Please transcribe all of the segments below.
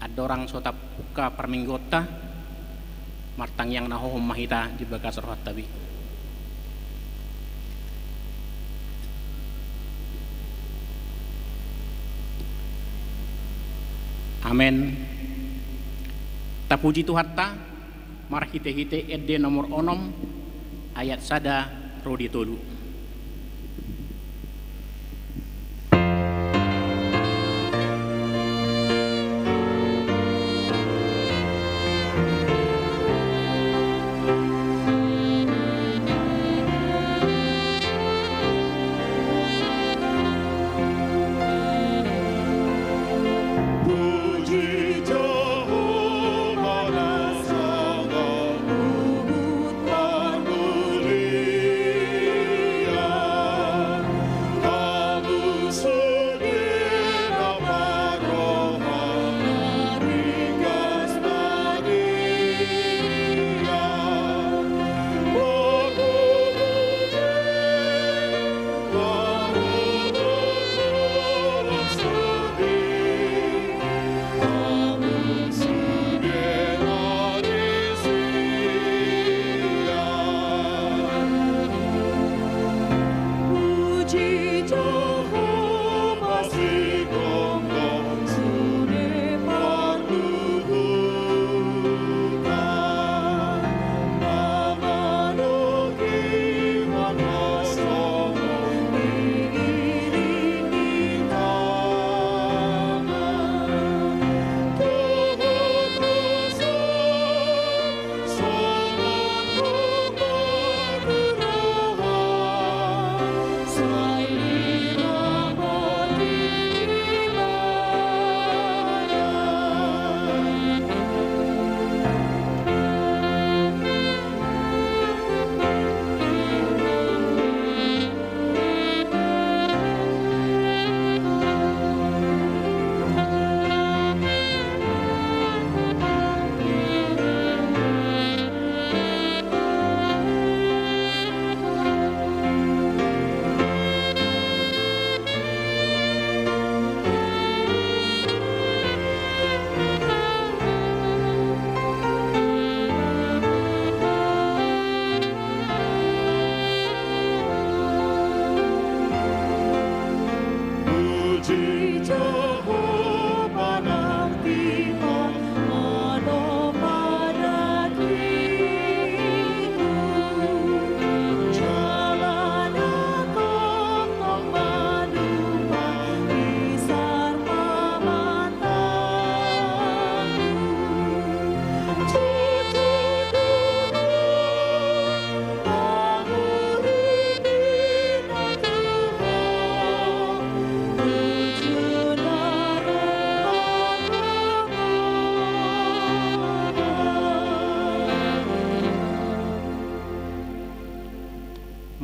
Adorang sota puka perminggota martang yang nahohom mahita di bagas rohat tabi. Amen. Tapuji Tuhan ta mar hite-hite edde nomor onom ayat sada rodi tolu.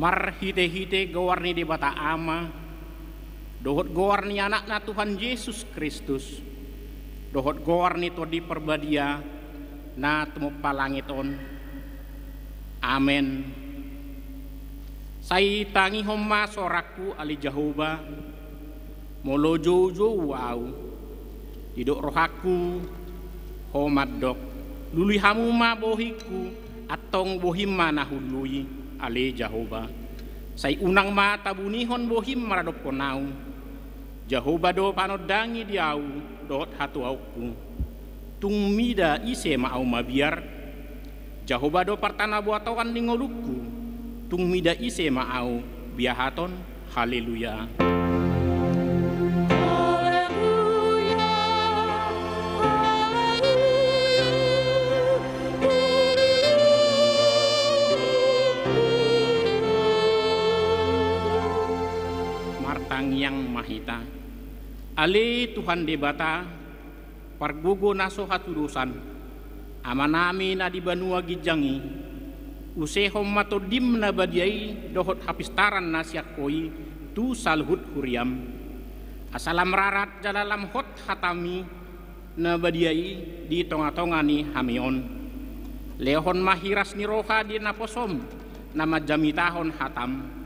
Mar hite-hite gawarni di bata ama, dohot gawarni anakna Tuhan Yesus Kristus, dohot gawarni to di perbadia na temu palangiton. Amen. Sai tangi homma soraku ali Jehovah, molo jojo wau, didok rohaku homadok, lului hamuma bohiku, atong bohimma nahului ale Jehovah. Sai unang mata bunihon bohim maradop konau. Jehovah do panodangi diau dot hatu auku. Tung mida ise mau mabiar. Jehovah do partana buatawan dingoluku. Tung mida ise mau biahaton. Haleluya. Yang mahita ale Tuhan debata pargogo naso haturusan amanami na di banua gijangi usehom matodim na badiai dohot hapistaran nasiak koi tu salhut huriam asalam rarat jalalam hot hatami na badiai di tonga-tongani hamion lehon mahiras ni roha di naposom nama jamitahon hatam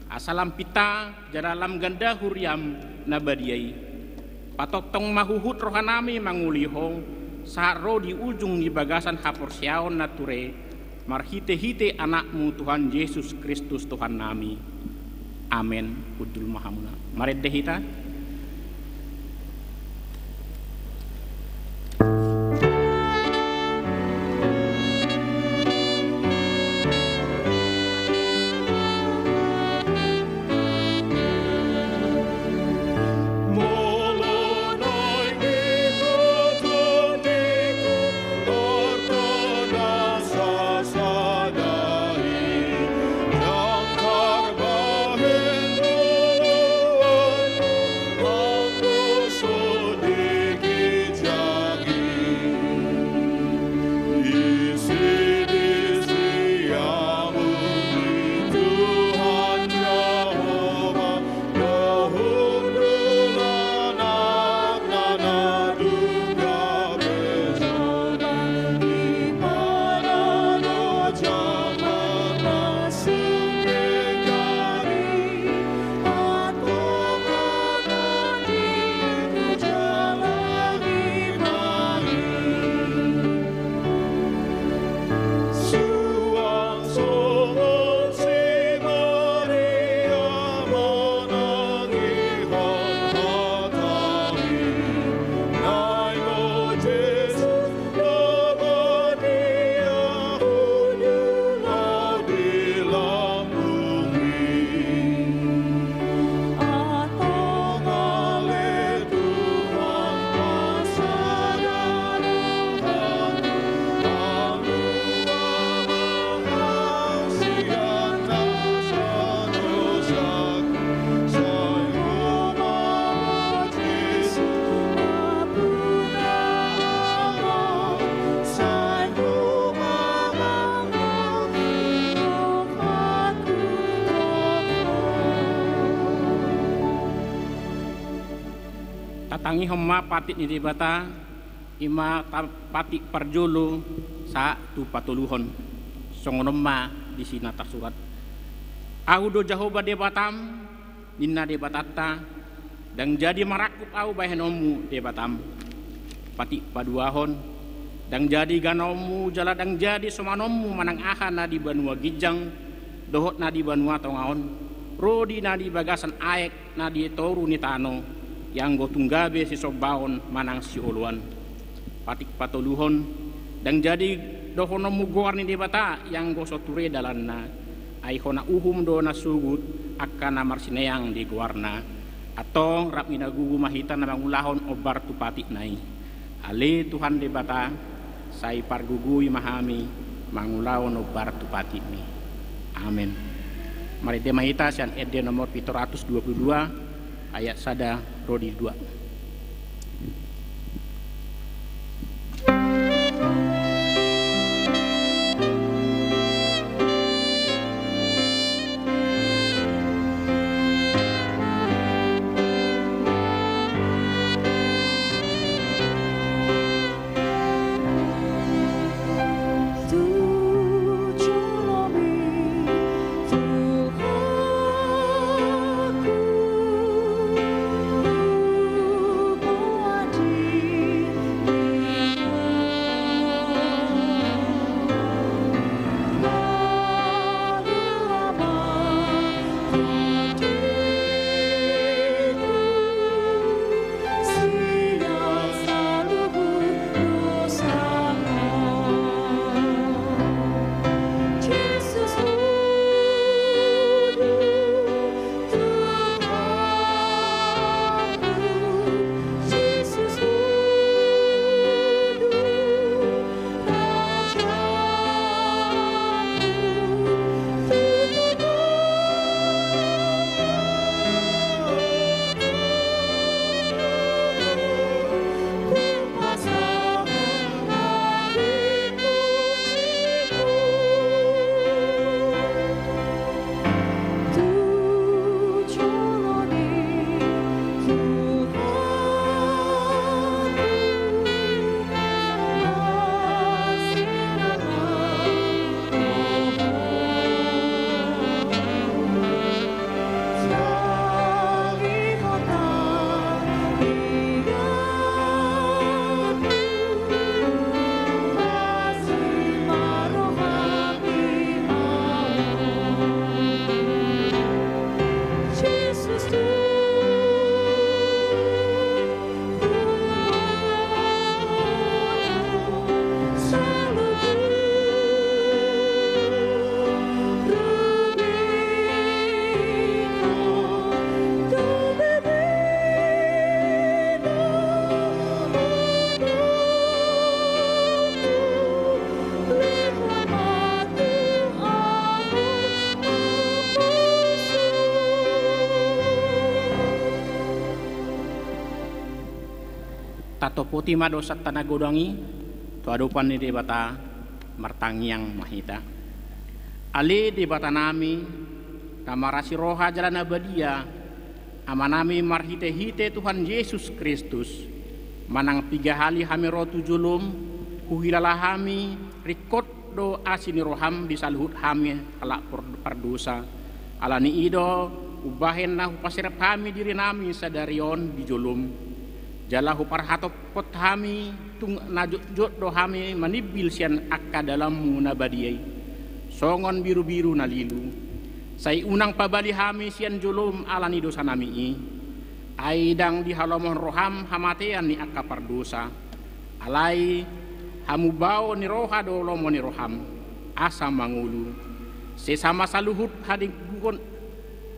asalam pita jadalam ganda huriam nabadiai patok tong mahuhut rohanami mangulihong saat roh di ujung di bagasan haporsiaon nature marhite-hite anakmu Tuhan Yesus Kristus Tuhan nami. Amin. Kudul mahamuna. Mari dehita. Tatangi homa patit ni debata ima patik parjolo sa tu patuluhon songonomma di sina surat au do Jahoba debatam ninna debatata dan jadi marakuk au bahenomu debatam patik paduahon dan jadi ganomu jala dan jadi somanomu manang ahana di banua gijang dohot na di banua tongaon rodi na di bagasan aek na di toru ni tano yang go tunggabe si sobaon manang si uluan patik patoluhon dan jadi dohono mugor ni debata yang go soture dalanna ai hona uhum do na sugut akana marsineang di guarna atong rap minagugu mahita na mangulahon obar tu patik nai ale Tuhan debata sai pargugui mahami mangulahon obar tu patik ni. Amin. Mari de mahita sian ede nomor 722 ayat sada rodi 2. tato poti ma dosa tanagodangi to adopan ni debata martangiang mahita ale debata nami tamarasi roha jalan abadia amanami marhite-hite Tuhan Yesus Kristus manang 3 hali hami rotu julum kuhilala hami rikot do asini roham disaluhut hami kalak perdosa alani ido ubahen na hupasirap kami diri nami sadarion di julum jalahu parhatop pot hami tung najut do hami manibil sian akka dalam munabadiai songon biru-biru nalilu sai unang pabali hami sian julum alani dosa nami i aidang di halomon roham hamatean ni akka pardosa alai hamu bao ni roha do lomo ni roham asa mangulu sesama saluhut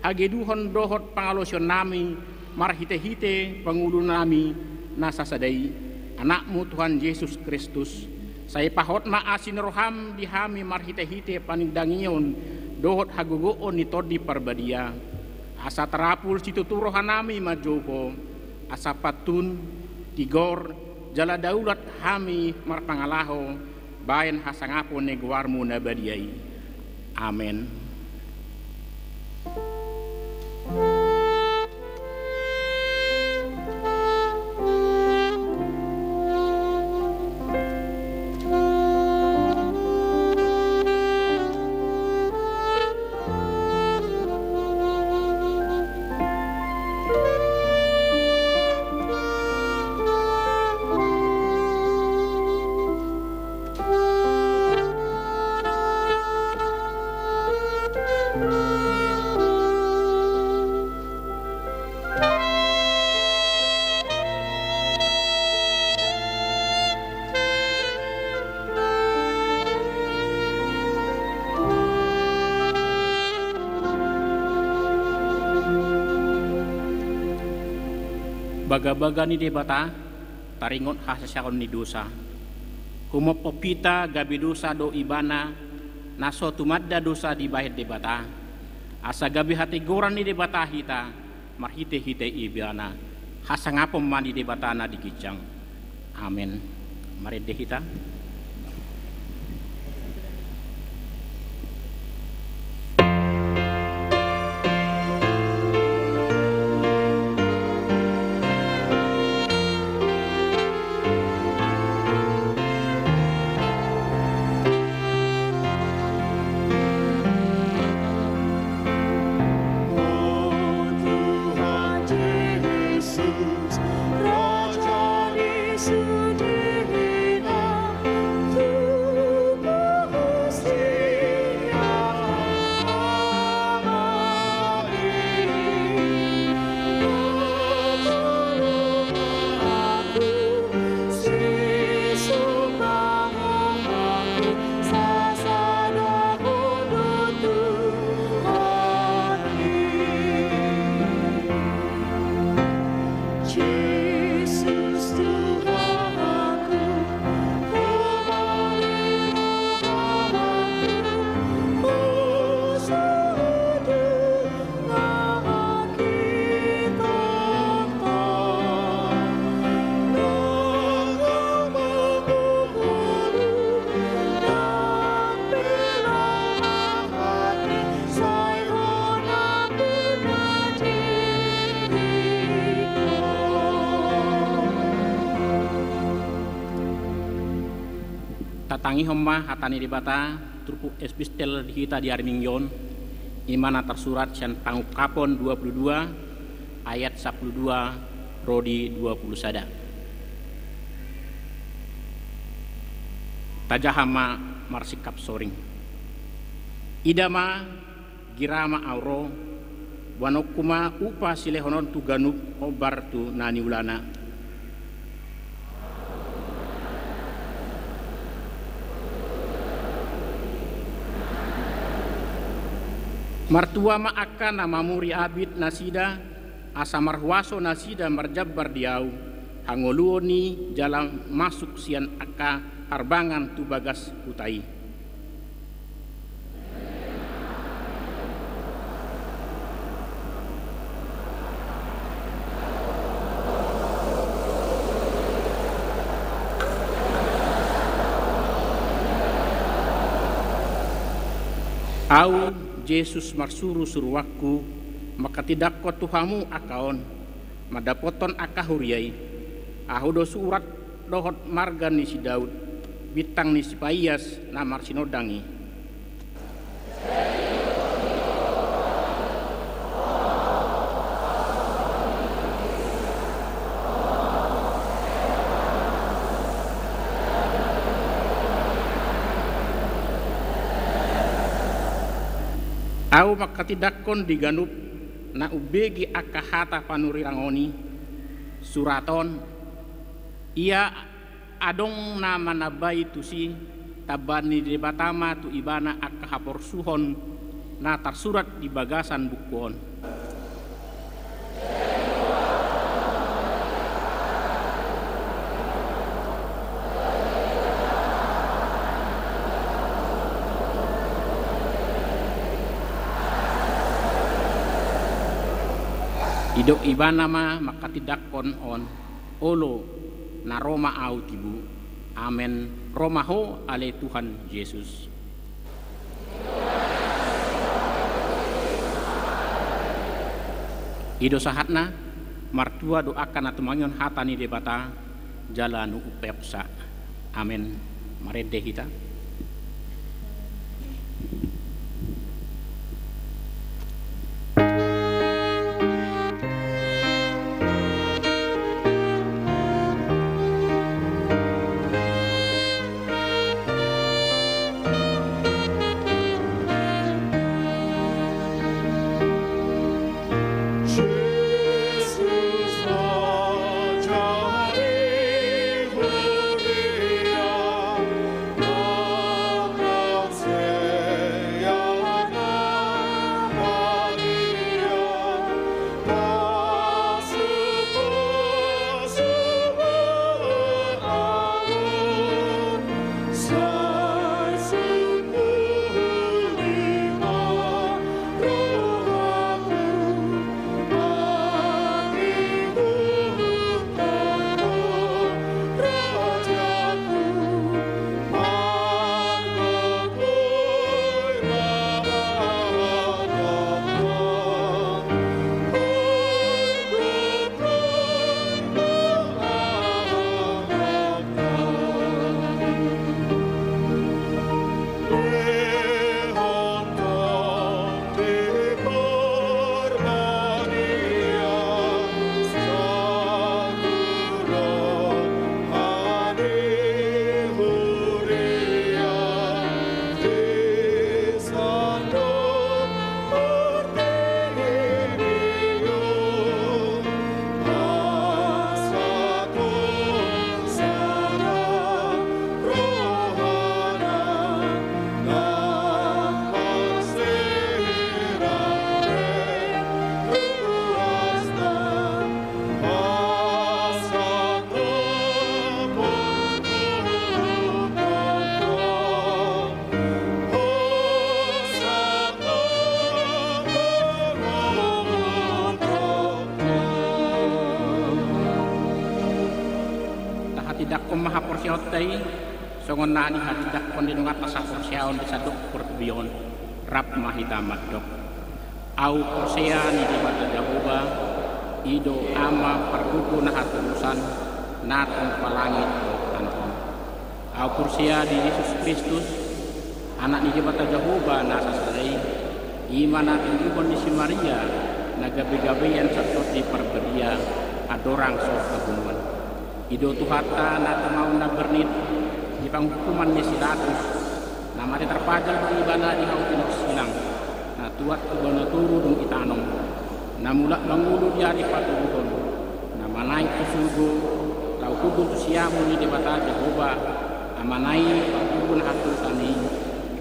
hageduhon dohot pangalosion nami marhite-hite pangulu nami nasasadai anakmu Tuhan Yesus Kristus saya pahot ma asin roham di hami marhite-hite panindangion dohot hagugoon ni todi parbadia asa terapul situ turohan nami majopo asa patun tigor jala daulat hami marpangalaho bayan hasangapo neguarmu nabadiai amen. Baga-baga ni debata taringot hasasakon ni dosa kumopopita gabi dosa do ibana naso tumadda dosa di bahit debata asa gabi hati goran ni debata hita marhite-hite ibana hasangapom mani debata na digijang amen. Mari deh hita tatangi homma hatani debata trupu epistel kita di Armingyon imana tersurat sian pangukapon 22 ayat 12 rodi 20 sada tajahama marsikap soring idama girama auro wanokuma upa silehonon tuganuk obar tu nani ulana martua ma akan namamuri abid nasida asa marhuaso nasida marjabbar diau hangoluoni jalan masuk sian aka arbangan tu bagas utai Au Yesus marsuru suruaku maka tidak ko Tuhamu akaon madapoton akahuriai ahudo surat dohot marga ni si Daud bitang ni si Paias namar sinodangi. Au makatidakon diganup na ubegi akahata panuri rangoni suraton ia adong nama nabai tusi tabani debatama tu ibana akahapor suhon na tarsurat di bagasan bukuon. Idok ibana ma makatidakon on olo na Roma au tibu. Amen. Roma ho ale Tuhan Yesus. Ido sahatna martua doakan atau mangion hatani debata jalanu upepsa. Amen. Marede kita. Tidak ko mahaporsiyaw tay songon nani hatidak kon dinungat pasah porsiyaon disadok perbion rap mahitamat dok au porsia ni dibata jahoba ido ama perkuku na hatulusan natong palangit anon au porsia di Yesus Kristus anak ni dibata jahoba nasa saday iman natin ibon ni si Maria nagabi-gabian sa di perbedia adorang so kagungan ido tuhata na tamau na bernit di panghukuman ni silatus na mati terpajal di ibana di hautin silang na tuat ibana turu dung itanong na mula mangulu diari patubuton na manay kusugo lau kudul siyamu ni debata Jehova na manay pagkubun hatu tani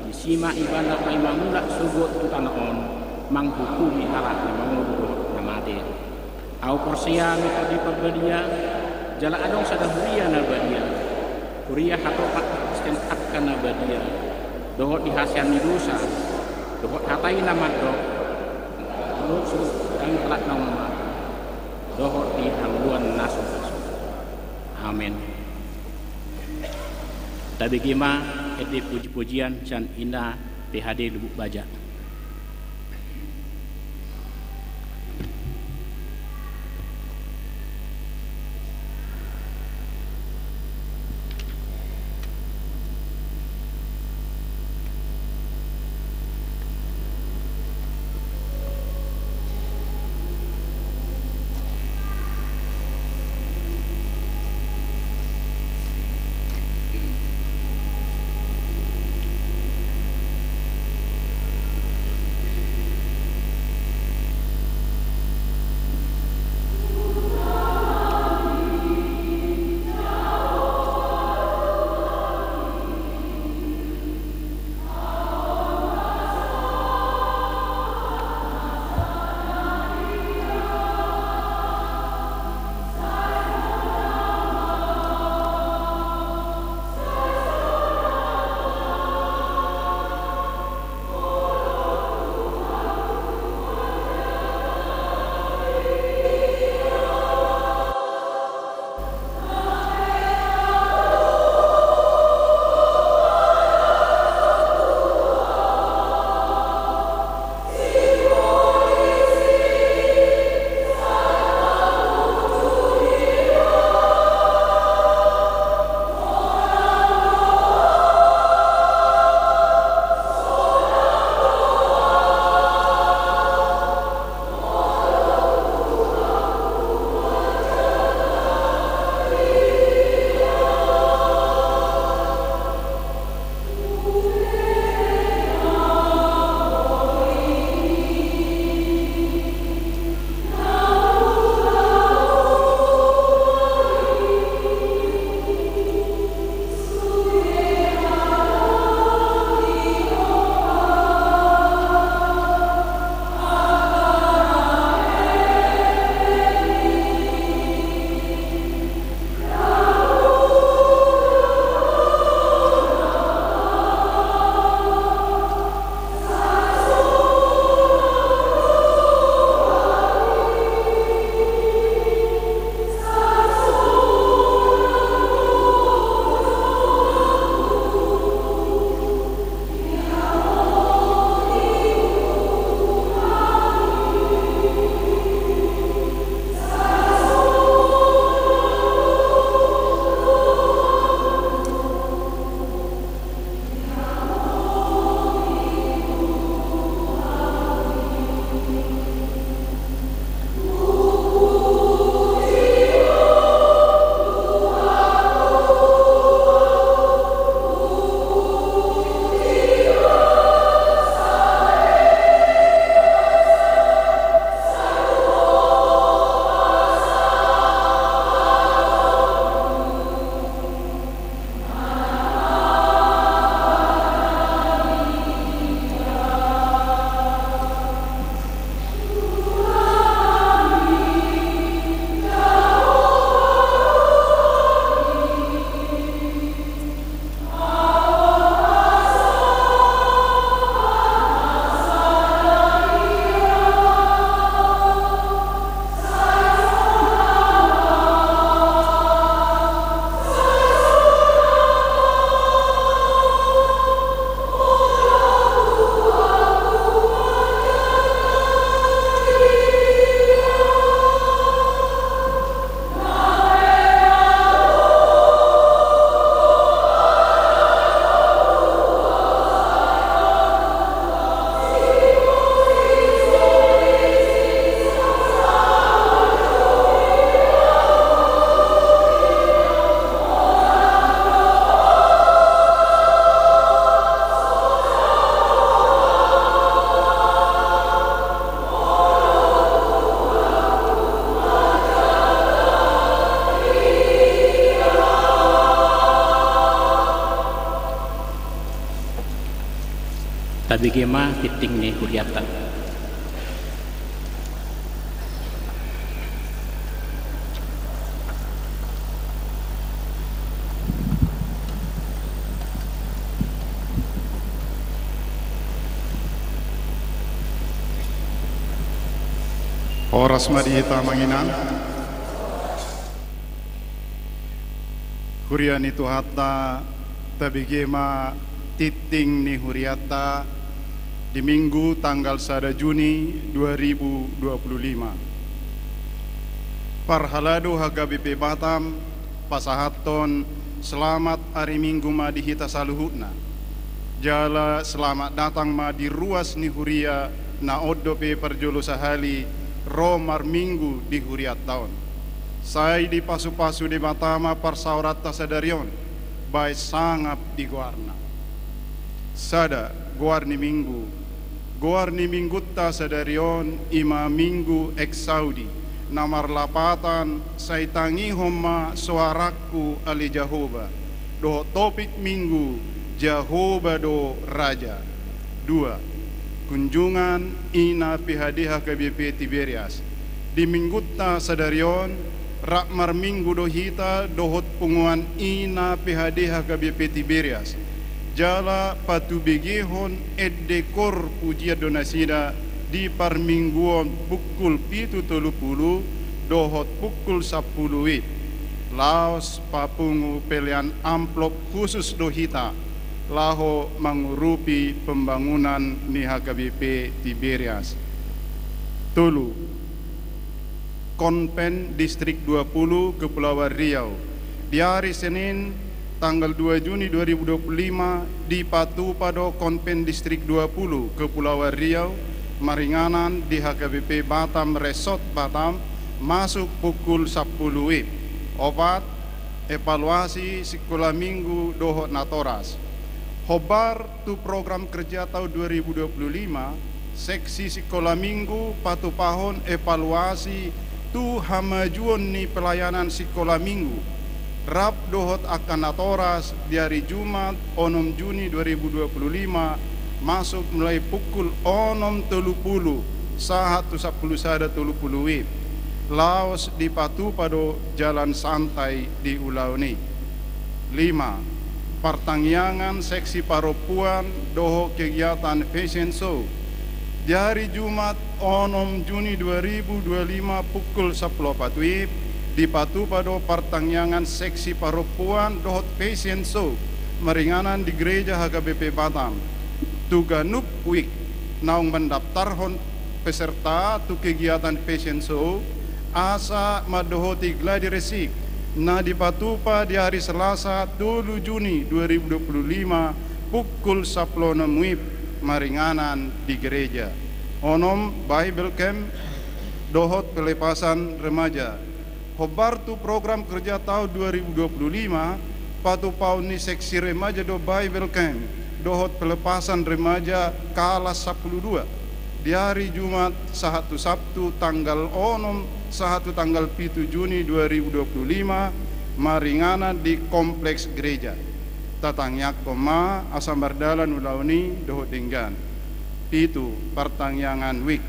di sima ibana kay mamula sugo tutanaon manghukumi halat na mangulu na mati au porsia mito di pagbadia jala adong sada huria na badia huria hatopat isten akan na badia dohot di hasian ni dosa dohot hatai na madro dohot ang telat na mama dohot di hangluan nasu. Amin. Tabi kima eti puji-pujian can indah PHD Lubuk Baja. tabigema titing ni huriata. Oras madihita manginan huriani tuhata tabigema titing ni huriata di Minggu tanggal 1 Juni 2025. Parhaladu haga BP Batam pasahaton selamat hari Minggu madihita saluhutna. Jala selamat datang ma di ruas ni huria na odope perjolo sahali romar minggu di huriat tahun. Saya di pasu-pasu di Batama parsaurat tasadarion by sangap di guarna. Sada guarni minggu tasadarion ima minggu ex Saudi. Namar lapatan saya tangi homa suaraku ali Jahoba. Do topik minggu Jahoba do Raja. 2. Kunjungan ina PHDH KBP Tiberias di Minggutta sadarion rakmar minggu dohita dohot punguan ina PHDH KBP Tiberias jala patu begehon dekor pujian donasida di parmingguon pukul 7.30 dohot pukul 10 laos papungu pelian amplop khusus dohita laho mengurupi pembangunan ni HKBP Tiberias. Tulu Konpen Distrik 20 Kepulauan Riau di hari Senin tanggal 2 Juni 2025 di Patu Pado Konpen Distrik 20 Kepulauan Riau maringanan di HKBP Batam Resort Batam masuk pukul 10 WIB. Obat evaluasi sekolah minggu dohot natoras. Hobar tu program kerja tahun 2025 seksi sekolah minggu patu pahon evaluasi tu hamajuan ni pelayanan sekolah minggu rap dohot akan natoras di hari Jumat 6 Juni 2025 masuk mulai pukul 6.30 saat 10.30 WIB laos di patu pado jalan santai di Ulau ni. 5. Pertangyangan seksi Paropuan doho kegiatan fashion show di hari Jumat 6 Juni 2025 pukul 10.00 WIB di Patu Pado pertangyangan seksi Paropuan doho fashion show meringanan di gereja HKBP Batam. Tuganup week naung mendaftarhon peserta tu kegiatan fashion show asa madohoti gladi resik na di Patupa di hari Selasa 2 Juni 2025 pukul 10.00 WIB maringanan di gereja. Onom Bible Camp dohot pelepasan remaja. Hobar tu program kerja tahun 2025 Patupa ni seksi remaja do Bible Camp dohot pelepasan remaja kelas 12 di hari Jumat sahatu Sabtu tanggal 6 sahatu tanggal 7 Juni 2025 maringana di kompleks gereja tatangyak koma asam bardalan ulauni dohot denggan itu pertangyangan wik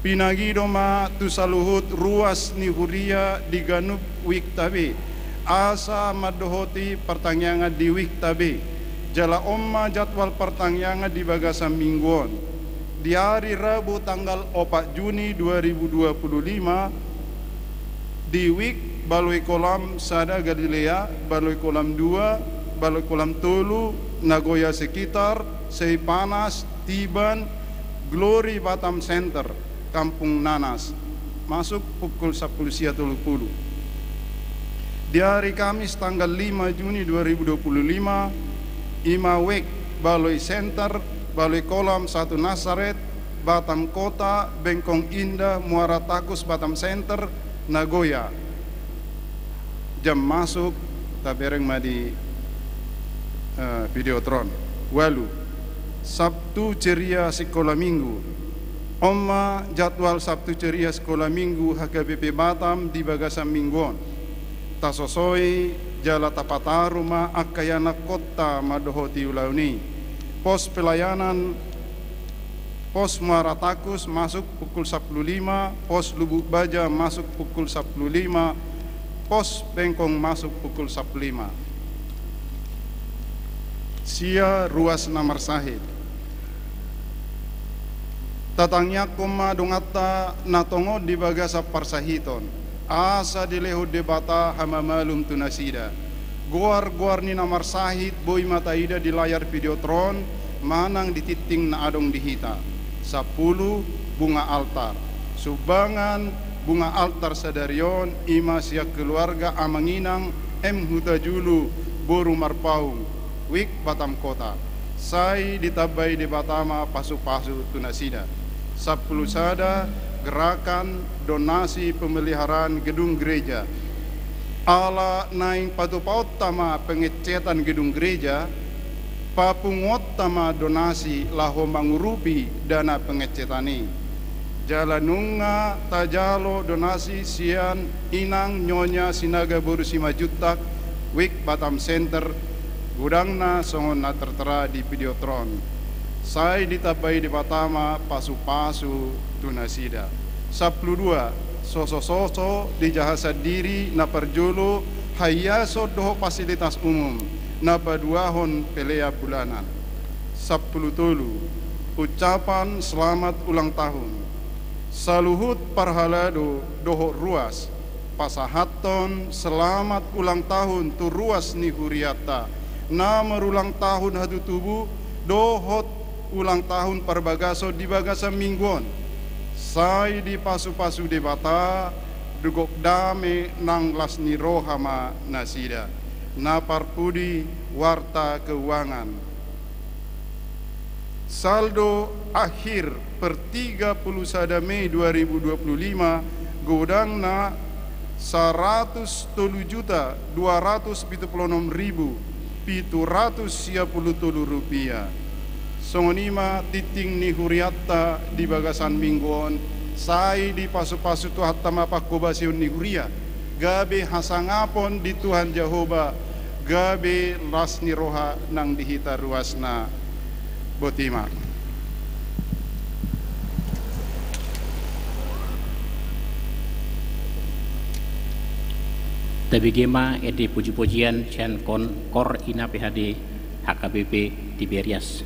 pinagi doma tu saluhut ruas ni huria di ganup wik tabe asa madohoti pertangyangan di wik tabe jala omma jadwal pertangyangan di bagasan mingguan di hari Rabu tanggal 4 Juni 2025 di WIK Baloi Kolam Sada Galilea, Baloi Kolam 2, Baloi Kolam Tolu, Nagoya sekitar, Seipanas, Tiban, Glory Batam Center, Kampung Nanas, masuk pukul 10.30. Di hari Kamis tanggal 5 Juni 2025, Imawek Baloi Center, Baloi Kolam 1 Nazaret, Batam Kota, Bengkong Indah, Muara Takus, Batam Center, Nagoya. Jam masuk tabereng madi Videotron. Walu Sabtu ceria sekolah minggu. Oma jadwal Sabtu ceria sekolah minggu HKBP Batam di bagasan mingguan. Tasosoi jala tapataruma akayana kota madohoti ulauni. Pos pelayanan Pos Muara Takus masuk pukul 10.05, Pos Lubuk Baja masuk pukul 10.05, Pos Bengkong masuk pukul 10.05. Sia ruas Namar Sahid. Tatangnya koma dongata natongo di bagasa parsahiton. Asa dileho debata hama malum tunasida. Goar ni Namar Sahid boy mataida di layar videotron manang dititing na adong dihita. 10 bunga altar. Subangan bunga altar sadarion ima sia keluarga amanginang Hutajulu boru marpaung wik Batam Kota. Sai ditabai di Batama pasu-pasu tunasida. 10 sada gerakan donasi pemeliharaan gedung gereja. Ala naing patupaut tama pengecetan gedung gereja, papungot tama donasi laho mangurupi dana pengecetani. Jalanunga tajalo donasi sian inang nyonya sinaga boru 5 juta wik Batam Center gudangna songon na tertera di videotron. Sai ditabai di Batama pasu-pasu tunasida. 12 soso-soso di jahasa diri na perjolo hayaso doho fasilitas umum na baduahon pelea bulanan. 10 tolu ucapan selamat ulang tahun. Saluhut parhalado doho ruas pasahaton selamat ulang tahun tu ruas ni huriata. Na merulang tahun hadu tubuh dohot ulang tahun parbagaso di bagasa mingguan. Sai di pasu-pasu di bata dugok dame nang lasni rohama nasida. Na parpudi warta keuangan. Saldo akhir per 31 Mei 2025 godang na 107.276.730 rupiah. Songonima titing ni huriatta di bagasan mingguon sai di pasu-pasu tu hatta mapakobasion ni huria gabe hasangapon di Tuhan Jehovah gabe lasni roha nang dihita ruasna botima. Tabigema edi puji-pujian cian kor ina PHD HKBP Tiberias.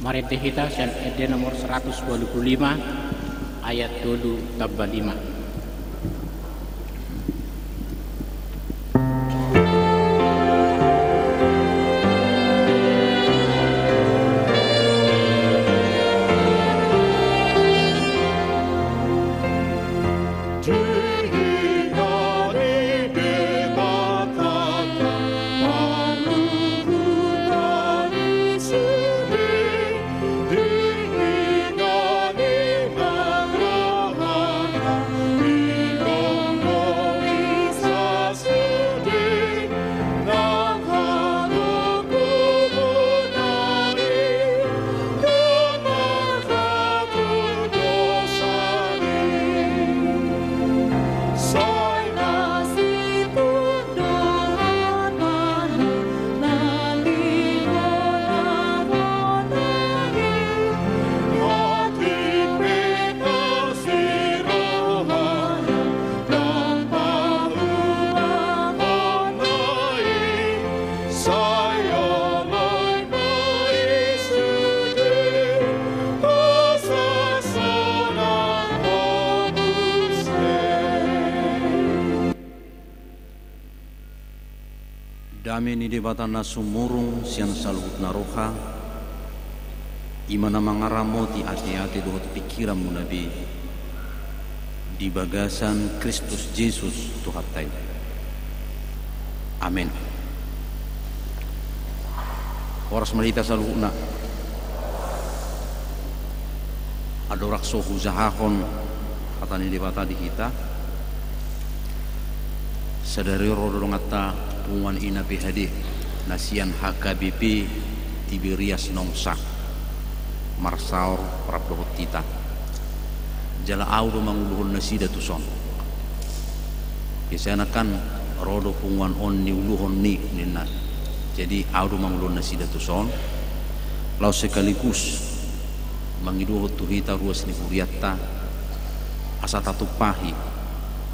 Marente kita sian ede nomor 125 ayat 2 tambah 5. Dami ni debata na sumurung siyan salut na roha, imana mangaramoti ati-ati dohot pikiran mo nabi, di bagasan Kristus Jesus Tuhan tayo. Amin. Oras malita salut na, adorak sohu zahakon kata ni debata di kita, sadari rodong ata pungan ina pihadi nasian HKBP Tiberias Nongsa Marsaur Prabdohot Tita jala audo manguluhon nasida tuson biasanya kan rodo pungan on ni uluhon ni nina jadi audo manguluhon nasida tuson lau sekaligus mangiduhot tuhita ruas ni kuriatta asa tatupahi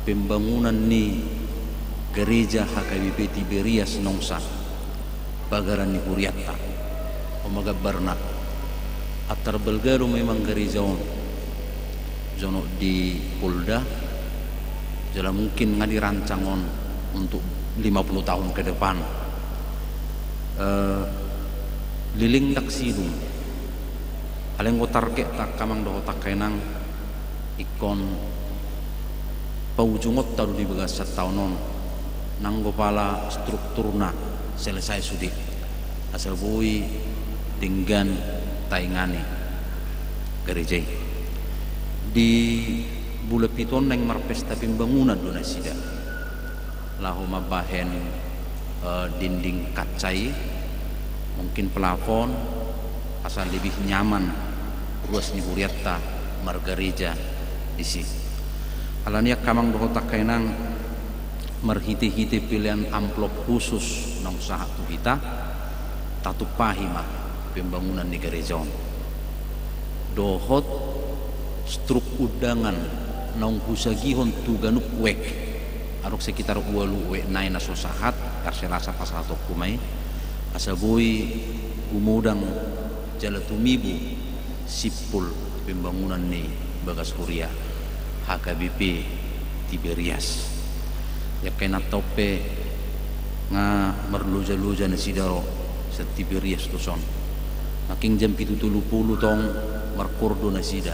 pembangunan ni Gereja HKBP Tiberias Nongsa Bagaran ni Kuriatta Omaga Barna Atar Belgaro memang gereja zono di Polda jala mungkin ngadirancang untuk 50 tahun ke depan liling tak sidung aleng target tak kamang doho tak kenang ikon paujungot taru di bagas setaunon nanggo pala strukturna selesai sudi asal bui dengan taingani gereja di bulan piton neng marpesta pembangunan dona sida lahu mabahen dinding kacai mungkin pelafon asal lebih nyaman ruas ni Kuriatta margereja isi alania kamang doho tak kainang merhiti-hiti pilihan amplop khusus nang usaha tu kita tatupahi mah pembangunan di gereja dohot struk udangan nang husagihon tu ganuk wek arok sekitar ualu wek nai nasosahat karselasa pasal kumai asabui umudang jalatumibu sipul pembangunan ni bagas Kuria HKBP Tiberias ya kena tope nga merluja-luja na sidaro sa Tiberias tuson naking jam 7:30 tong markurdo na sida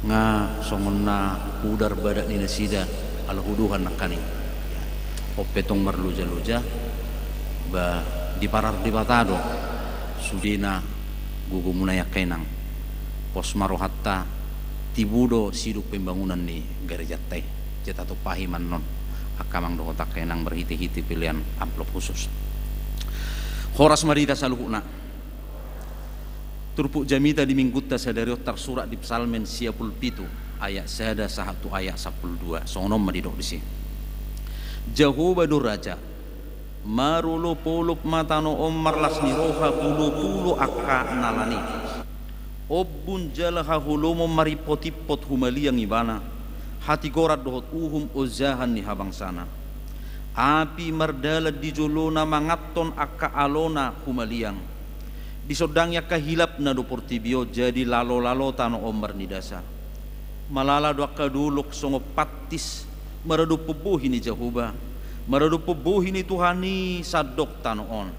nga songon na udar badak ni na sida alhuduhan nakani ope tong merluja-luja ba diparar dibatado sudina gugumuna ya kenang pos marohatta tibudo siduk pembangunan ni gereja teh jeta tu pahiman non akamang doho tak kenang berhiti-hiti pilihan amplop khusus horas marita saluhuna turpuk jamita di minggutta sadari otar surat di psalmen siapul pitu ayat sada sahatu ayat 12 sonom madidok di sini jauh badur raja marulo pulup matano omar lasni roha pulu akka nalani obbun jalaha hulumo maripotipot humaliang ibana hati gorat dohot uhum uzahan ni habang sana api mardala di jolona mangaton akka alona humaliang di sodangnya kahilap na do portibio jadi lalo-lalo tano omar ni dasa malala do kaduluk songo patis maradu pubuhi ni Jehovah maradu pubuhi ni Tuhani sadok tano on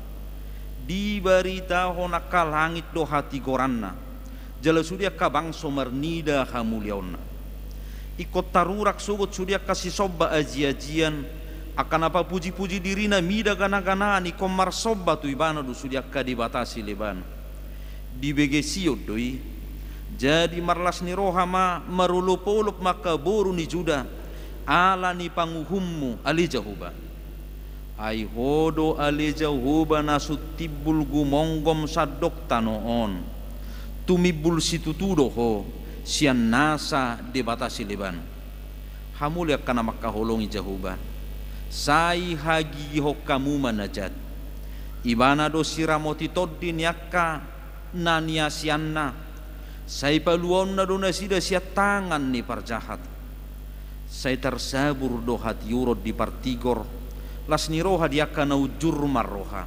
di barita honaka langit do hati goranna jala sudia kabang somernida hamuliauna ikut tarurak sugut sudia kasih soba aji-ajian akan apa puji-puji dirina mida gana-gana ni komar soba tu ibana do sudia kadibatasi leban di begesio doi jadi marlas ni rohama marulupulup maka boru ni juda ala ni panguhummu ali Jehovah ai hodo ali Jehovah nasutibul gumonggom sadok tanoon tumibul situtudo ho sian nasa debatasi leban hamulia kana makaholongi Jehovah sai hagi ho kamu manajat ibana do siramoti toddin yakka nania sianna sai paluon na do nasida sia tangan ni parjahat sai tersabur do hati urod di partigor las ni roha diakka na ujur marroha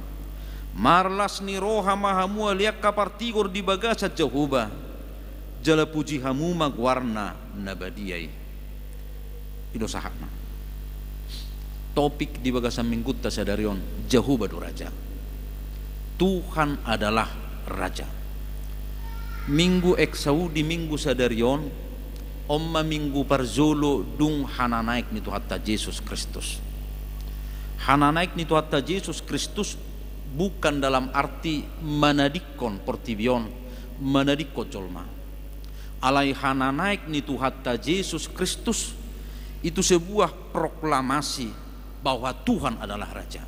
marlas ni roha mahamu liakka partigor di bagasa Jehovah jala puji hamu magwarna nabadiyai ido sahakna topik di bagasa minggutta sadarion Jehovah do raja Tuhan adalah raja minggu eksau di minggu sadarion omma minggu parzolo dung hana naik ni Tuhatta Yesus Kristus hana naik ni Tuhatta Yesus Kristus bukan dalam arti manadikon portibion manadikon jolma alai hana naik ni Tuhatta Yesus Kristus itu sebuah proklamasi bahwa Tuhan adalah raja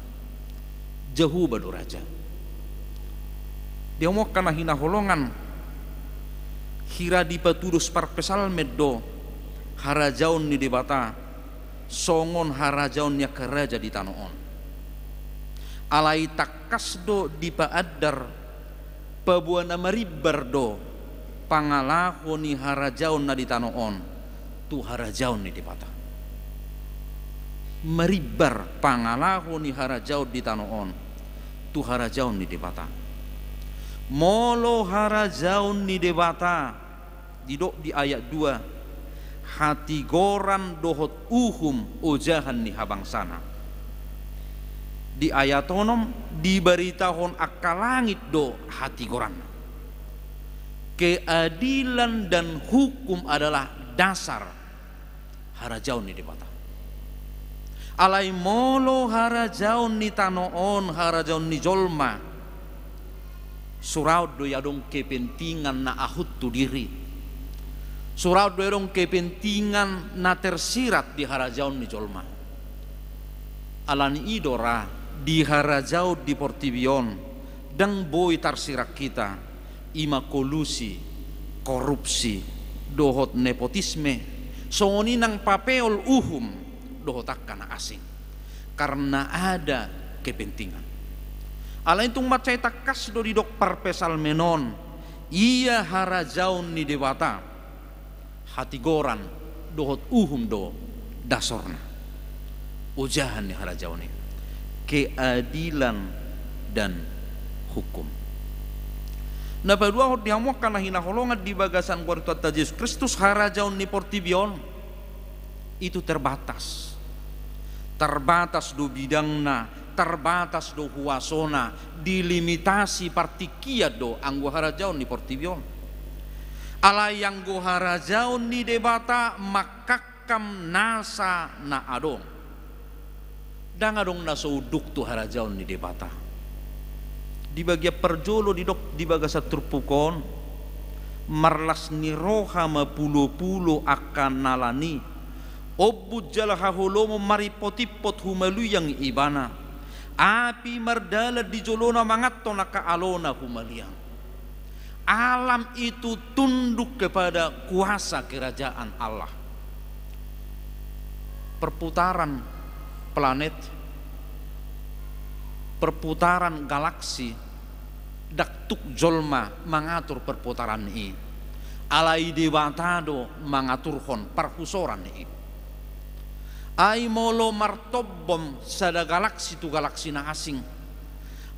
Jehovah do raja dia mau kana hina holongan hira di patudus parpesal meddo harajaun ni debata songon harajaun nya keraja di tanoon alai takasdo di paadar pabuana maribar do pangalaho ni harajaun na di tanoon tu harajaun ni debata maribar pangalaho ni harajaun di tanoon tu harajaun ni debata molo harajaun ni debata di ayat 2 hati goran dohot ujahan ni habangsana di ayat onom diberitahon akalangit do hati goran keadilan dan hukum adalah dasar harajaun ni debata alai molo harajaun ni tanoon harajaun ni jolma surau do yadong kepentingan na ahut tu diri surau do yadong kepentingan na tersirat di harajaun ni jolma alani idora di harajaun di portibion dan boy tersirat kita ima kolusi korupsi dohot nepotisme songoni nang papeol dohotakkan asing karena ada kepentingan alain tung macai takas do di dok parpesal menon iya harajaun ni dewata hati goran dohot do dasorna ujahan ni harajaun ni keadilan dan hukum na padua hot dihamok kana hina holongan di bagasan kuartuata Yesus Kristus harajaun ni portibion itu terbatas do bidangna terbatas do huasona dilimitasi partikia do anggo harajaun ni portibion ala yang go harajaun ni debata makakam nasa na adong dang adong na souduk tu harajaun ni debata di bagia perjolo di bagasa turpukon marlas ni roha mapulo-pulo akan nalani obud jalaha holomo maripotipot humalu yang ibana api mardala di jolona mangatto naka alona humaliang alam itu tunduk kepada kuasa kerajaan Allah perputaran planet perputaran galaksi daktuk jolma mengatur perputaran ini alai dewatado mengaturkan perhusoran ini ai molo martobom sada galaksi tu galaksi na asing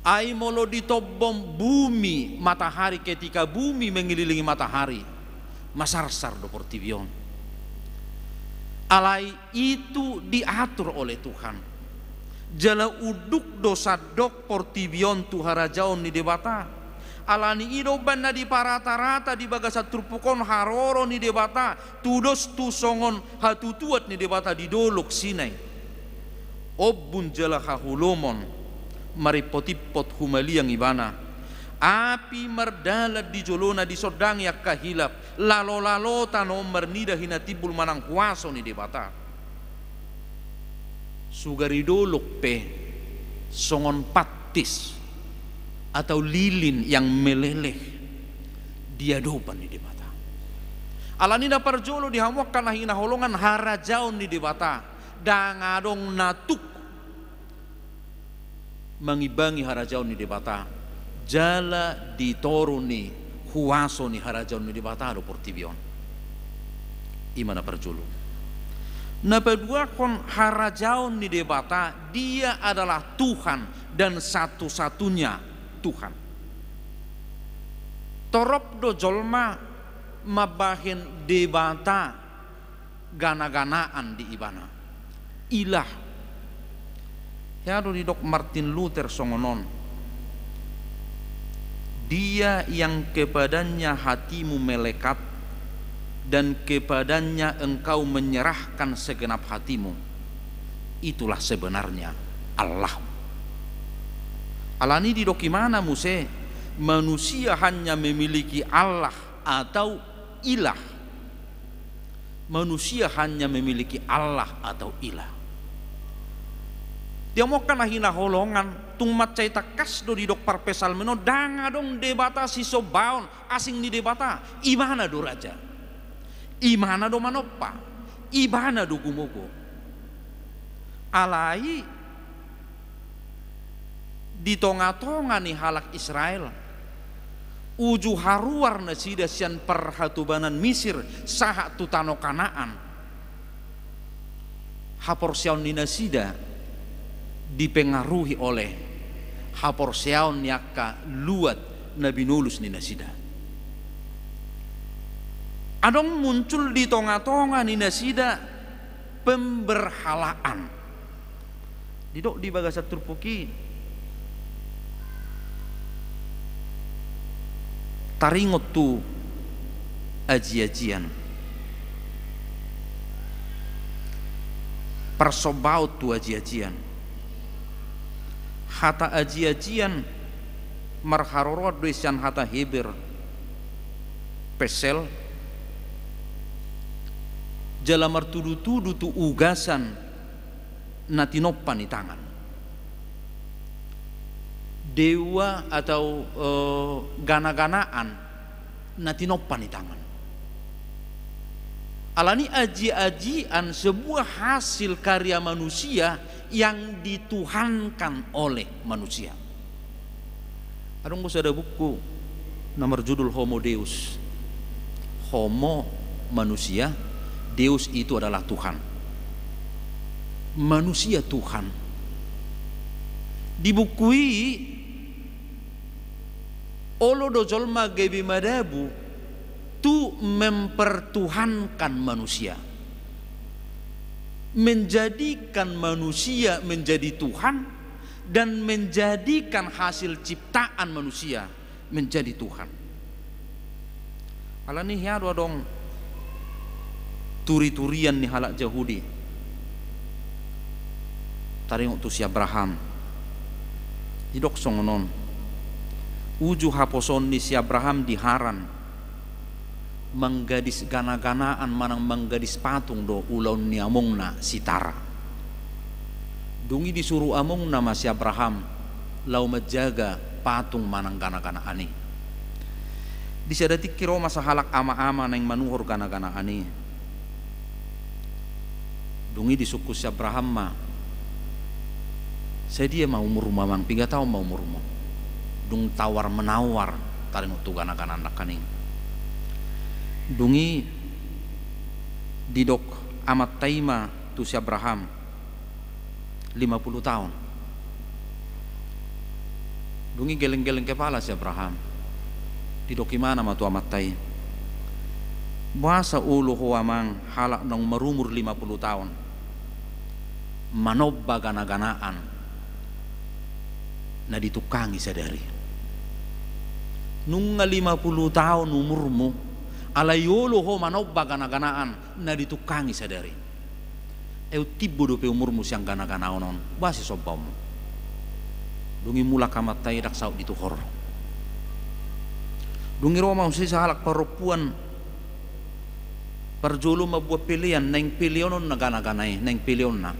Ai molo ditobom bumi matahari ketika bumi mengelilingi matahari. Masarsar do portivion. Alai itu diatur oleh Tuhan. Jala uduk dosa dok portivion tu harajaon ni debata. Alani idoban na di parata-rata di bagasa turpukon haroro ni debata. Tudos tu songon hatutuat ni debata di dolok sinai. Obun jala hahulomon maripotipot humaliang ibana. Api merdalat di jolona di sodang yak kahilap. Lalo-lalo tano mernida hinatibul manang kuaso ni debata. Sugari dolok pe songon patis atau lilin yang meleleh dia dopan ni debata. Alanina parjolo dihamwakan na hinaholongan harajaon ni debata. Dangadong natuk mangibangi harajaon ni debata. Jala ditoruni huaso ni harajaon ni debata do portivion. Imana perjulu. Napedua kon harajaon ni debata, dia adalah Tuhan dan satu-satunya Tuhan. Torop do jolma mabahin debata gana-ganaan di ibana. Ilah. Ya do di dok Martin Luther songonon. Dia yang kepadanya hatimu melekat dan kepadanya engkau menyerahkan segenap hatimu, itulah sebenarnya Allah. Alani di dokimana muse manusia hanya memiliki Allah atau ilah. Manusia hanya memiliki Allah atau ilah. Dia mau kana hina holongan tumat caita kas do di dok parpesal meno danga dong debata si sobaon asing di debata imana do raja, imana do manopa, imana do gumogo. Alai di tonga-tonga ni halak Israel uju haruar na sida sian perhatubanan Misir saha tutano Kanaan haporsiaun ni nasida dipengaruhi oleh haporseaun yakka luat Nabi Nulus ni nasida. Adong muncul di tonga-tonga ni nasida pemberhalaan. Didok di bagasa turpuki taringot tu aji-ajian. Persobaut tu aji-ajian. Hata aji-ajian marharorot doisian hata heber pesel jala martudu-tudu tu ugasan natinopan di tangan dewa atau gana-ganaan natinopan di tangan. Alani aji-ajian sebuah hasil karya manusia yang dituhankan oleh manusia. Adong bos ada buku nomor judul Homo Deus. Homo manusia, Deus itu adalah Tuhan. Manusia Tuhan. Dibukui Olo do jolma gebi madabu tu mempertuhankan manusia, menjadikan manusia menjadi Tuhan dan menjadikan hasil ciptaan manusia menjadi Tuhan. Alani hiado dong turi-turian ni halak Yahudi. Taring tu si Abraham. Hidok songonon. Uju haposon ni si Abraham di Haran. Menggadis gana-ganaan manang menggadis patung do ulaun ni amongna si Tara. Dungi disuruh amongna ma si Abraham lau menjaga patung manang gana-gana ani. Disadati kiro masa halak ama-ama neng manuhor gana-gana ani. Dungi disuku si Abraham ma saya dia mau rumah mang 3 tahun mau rumah. Dung tawar menawar taring tu gana-gana anak kaning. Dungi didok amat taima tu si Abraham 50 tahun. Dungi geleng-geleng kepala si Abraham. Didok imana ma tu amatai. Bahasa ulu huamang halak nang merumur 50 tahun. Manobba gana-ganaan. Na ditukangi sadari. Nunga 50 tahun umurmu, alayolo ho manobba gana-ganaan na ditukangi sadari. Eu tibo do pe umurmu siang gana-ganaan non, basi sobamu. Dungi mula kamatai dak saud itu hor. Dungi Roma usi sahalak perempuan perjulu mabuat pilihan neng pilionon na gana-ganai neng pilion na.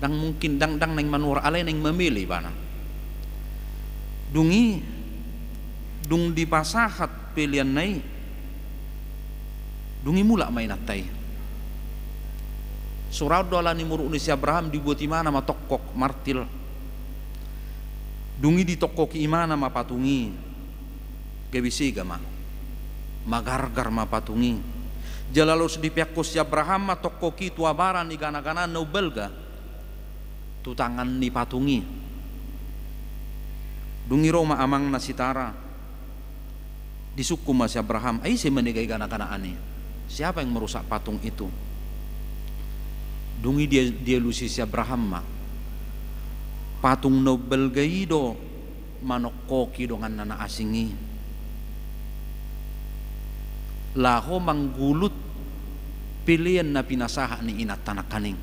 Dang mungkin dang neng manur alay neng memilih bana. Dungi dung di pasahat pilihan nai. Dungi mula main atai. Surau dola ni muru si Abraham dibuat imana ma tokok martil. Dungi di tokok imana ma patungi. Gebisiga ma. Magargar ma patungi. Jalalos di pihak si Abraham ma tokoki tua baran ni gana-gana no belga. Tu tangan ni patungi. Dungi Roma amang na sitara. Disukum si Abraham. Ay si menegay gana-gana ani. Siapa yang merusak patung itu? Dungi dia lusi si Abraham ma. Patung no belgaido manokoki dengan nana asingi. Laho manggulut pilihan na pinasaha ni inat tanak kaning.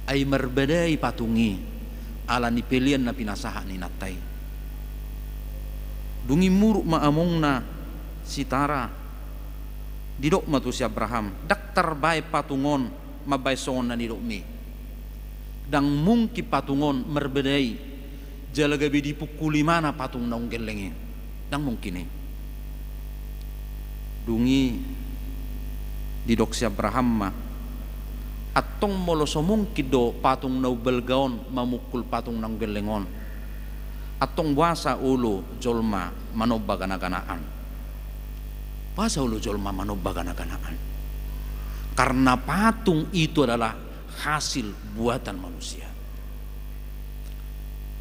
Ay merbedai patungi ala ni pilihan na pinasaha ni natay. Dungi muruk maamong na sitara. Didok matu si Abraham. Dak terbay patungon mabay songon na didok mi. Dang mungki patungon merbedai. Jalagabi dipukuli mana patung naung gelengi. Dang mungkin ni. Dungi didok si Abraham ma. Atong moloso mungkin do patung nau belgaon mamukul patung naung gelengon. Atong wasa ulo jolma manobba gana-ganaan. Wasa ulo jolma manobba gana-ganaan. Karena patung itu adalah hasil buatan manusia.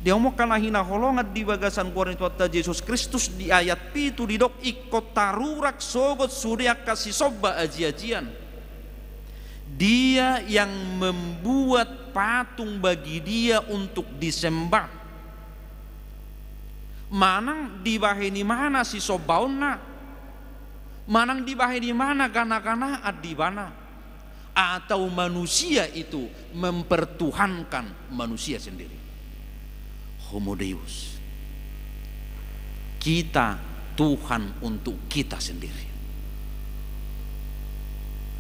Dia omongkan hina holongat di bagasan kuarin tuata Yesus Kristus di ayat pitu didok ikut tarurak sogot surya kasih soba aji-ajian. Dia yang membuat patung bagi dia untuk disembah. Manang dibahini mana si sobauna, manang dibahini mana gana-gana adibana, atau manusia itu mempertuhankan manusia sendiri. Homo Deus, kita Tuhan untuk kita sendiri.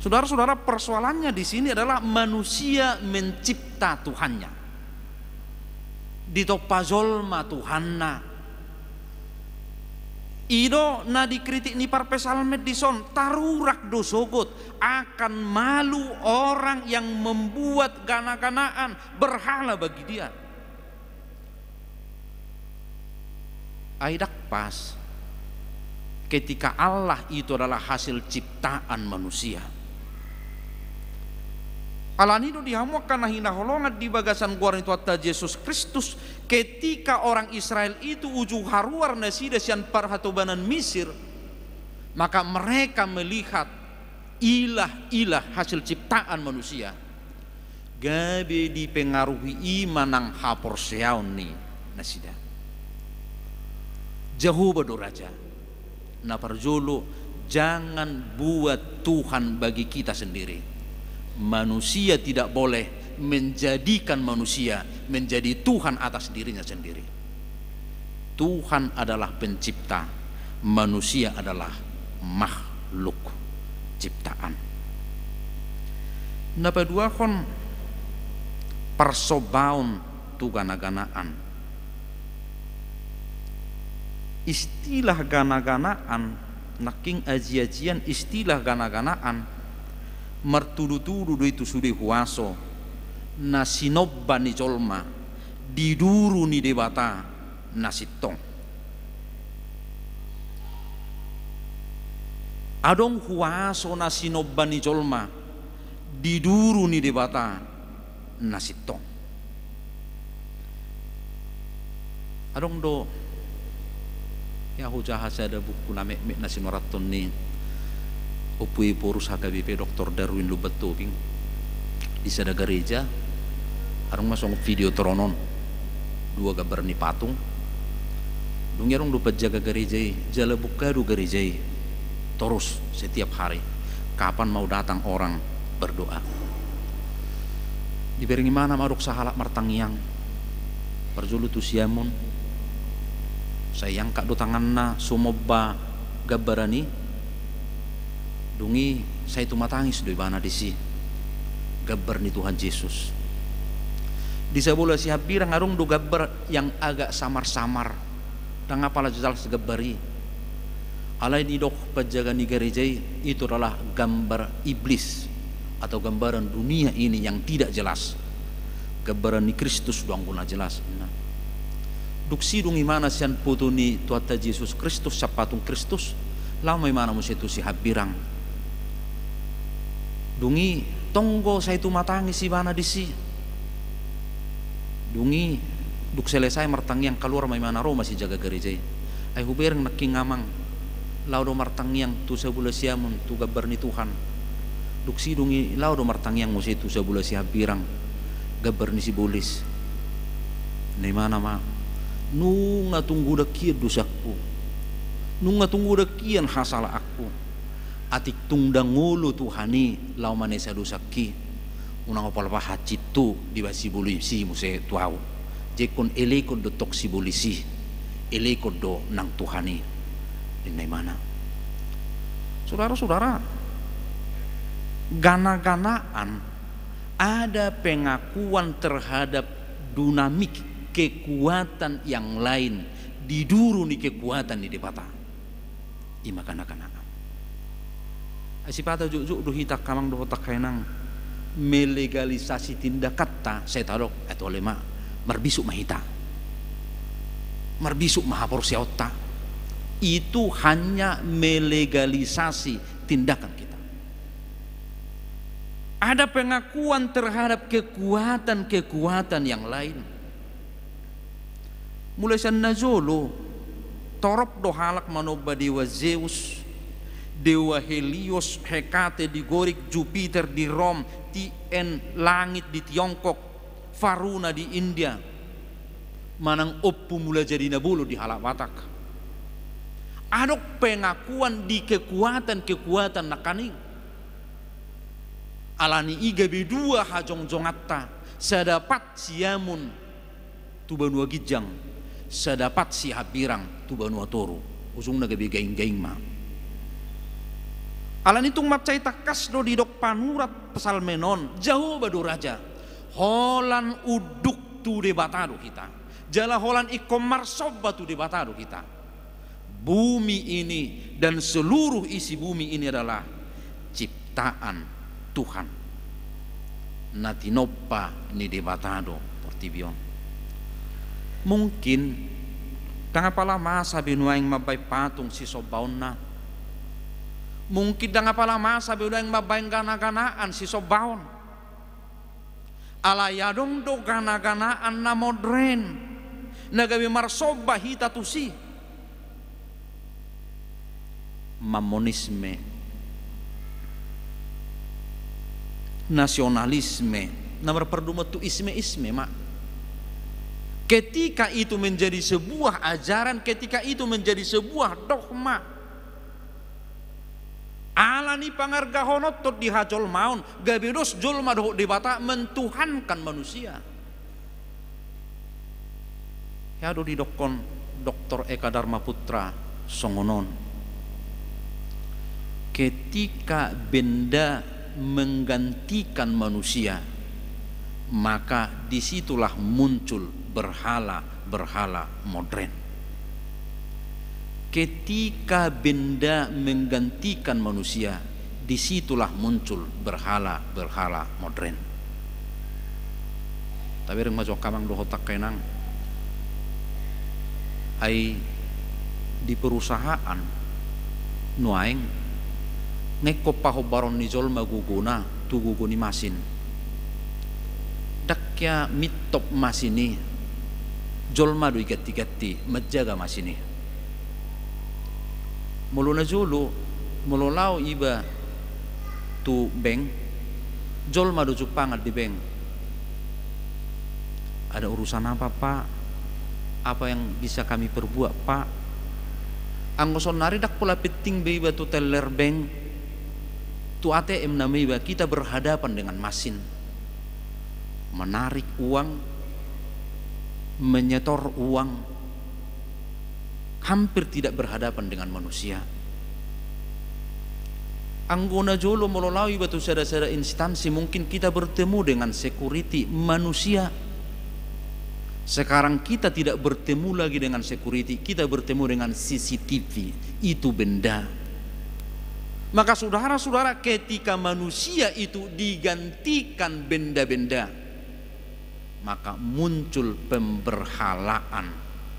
Saudara-saudara, persoalannya di sini adalah manusia mencipta Tuhannya. Ditopazolma Tuhanna. Ido na dikritik ni parpesalmet dison tarurak dosogot akan malu orang yang membuat gana-ganaan berhala bagi dia. Aidak pas ketika Allah itu adalah hasil ciptaan manusia. Alanido dihamukan hina holongat di bagasan guaran itu atas Yesus Kristus ketika orang Israel itu ujung haruar nasida sian parhatobanan Mesir, maka mereka melihat ilah-ilah hasil ciptaan manusia gabe dipengaruhi imanang hapor seaun ni nasida jauh raja na parjolo jangan buat Tuhan bagi kita sendiri. Manusia tidak boleh menjadikan manusia menjadi Tuhan atas dirinya sendiri. Tuhan adalah pencipta, manusia adalah makhluk ciptaan. Napa dua kon persobaun tu gana-ganaan. Istilah gana-ganaan naking aji-ajian istilah gana-ganaan mertudu-tudu itu sudah huaso nasinobba ni jolma diduru ni debata nasitong adong huaso nasinobba ni jolma diduru ni debata nasitong Adong do ya hujaha sada buku na mek na sinuraton ni upui porus HKBP Dr. Darwin Lubatobing di sada gereja. Arong masong video tronon dua gambar ni patung. Dung yarong do jaga gereja, jala buka do gereja terus setiap hari. Kapan mau datang orang berdoa. Diberi mana maruk sahalak martangiang perjulu tu siamun sayang kak do tanganna sumoba gabarani dungi saya tu matangis do ibana disi gabar ni Tuhan Yesus di sebelah si habirang arung do gabar yang agak samar-samar dan apalah jajal segabari alai di dok penjaga ni gereja itu adalah gambar iblis atau gambaran dunia ini yang tidak jelas. Gambaran ni Kristus doang guna jelas. Nah. Duksi dungi mana sian putu ni tuata Yesus Kristus sapatung Kristus lama mana musi tu si habirang. Dungi tonggo saya tu matangi si mana disi. Dungi duk selesai martang yang keluar mai mana ro masih jaga gereja. Ai hubereng naking ngamang. Laudo martang yang tu sebulan siamun tu gambar ni Tuhan. Duksi dungi lau do martang yang musi itu sebulan si habirang gabar ni si bolis ni mana ma nunga tunggu dakian dosaku nunga tunggu dakian hasala aku atik tungdang ngulu Tuhani lau manesa dosaki unang opal pa hacitu di basi bolisi musi tuau jekon elekon do tok si bolisi elekon do nang Tuhani ni mana saudara-saudara gana-ganaan ada pengakuan terhadap dinamik kekuatan yang lain diduru ni kekuatan di depata ima gana-ganaan asipata juk hitak kamang do tak kainang melegalisasi tindak kata saya tahu atau lema marbisuk mahita marbisuk mahapor siota itu hanya melegalisasi tindakan kita. Ada pengakuan terhadap kekuatan-kekuatan yang lain. Mulai sana jolo, torop do halak manoba dewa Zeus, dewa Helios, Hekate di Gorik, Jupiter di Rom, Tien langit di Tiongkok, Varuna di India, manang oppu mulai jadi nabulu di halak Batak. Ada pengakuan di kekuatan-kekuatan nakaning. Alani iga bedua hajong jongatta sedapat siamun tu banua gijang sedapat si habirang tu banua toru usung naga begaing-gaing ma alani tung macai takas do di dok panurat pesal menon jauh badu raja holan uduk tu de batado kita jala holan ikomar soba tu de batado kita bumi ini dan seluruh isi bumi ini adalah ciptaan Tuhan natinopa ni debatado portibion mungkin dangapala masa binuaing mabay patung si sobaon na mungkin dangapala masa binuaing mabay gana-ganaan si sobaon alayadong do gana-ganaan na modern nagabi marsoba hita tusi mamonisme nasionalisme nomor perduma tu isme mak ketika itu menjadi sebuah ajaran ketika itu menjadi sebuah dogma alani pangargahonot tot dihajol maun gabedos jol madoh debata mentuhankan manusia ya do di dokon Dr. Eka Dharma Putra songonon ketika benda menggantikan manusia maka disitulah muncul berhala-berhala modern. Ketika benda menggantikan manusia disitulah muncul berhala-berhala modern. Tapi reng masuk kamang do hotak kenang ai di perusahaan nuaing ngeko paho baron ni jol maguguna tu guguni masin dakya mitop masini jolma do igatti-gatti menjaga masini muluna julu mululau iba tu beng jolma do jupangat di beng. Ada urusan apa Pak? Apa yang bisa kami perbuat Pak? Anggoson nari dak pula penting beiba tu teller beng tu ATM namiba kita berhadapan dengan mesin menarik uang, menyetor uang, hampir tidak berhadapan dengan manusia. Anggona jolo melolaui batu sada-sada instansi, mungkin kita bertemu dengan security manusia. Sekarang kita tidak bertemu lagi dengan security, kita bertemu dengan CCTV, itu benda. Maka saudara-saudara, ketika manusia itu digantikan benda-benda, maka muncul pemberhalaan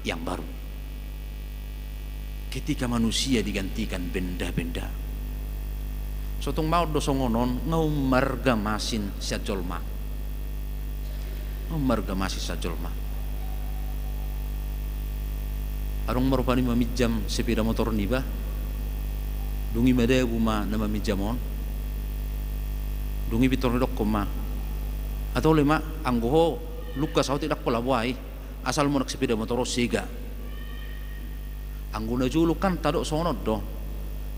yang baru. Ketika manusia digantikan benda-benda, sotong mau dosongonon ngau marga masin sajolma, ngau marga masin sajolma. Arong marupani mamijam sepeda motor niba, dungi made guma nama mijamon, dungi bitor dok koma, atau lema anggoho luka sauti dak pola buai, asal monak sepeda motor sega. Angguna julu kan tadok sonod do,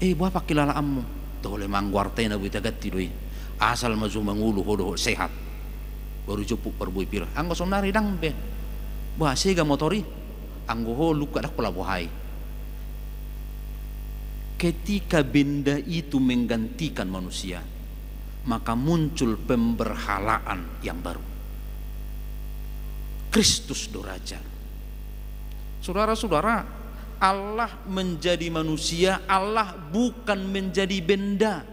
buah pakilala ammu, do lema angguarte na buita gatti doi, asal maju mangulu hodo sehat, baru jupuk perbui pira, anggo sonari dangbe, buah sega motori. Anggoho luka dak pola buai. Ketika benda itu menggantikan manusia, maka muncul pemberhalaan yang baru. Kristus doraja. Saudara-saudara, Allah menjadi manusia, Allah bukan menjadi benda.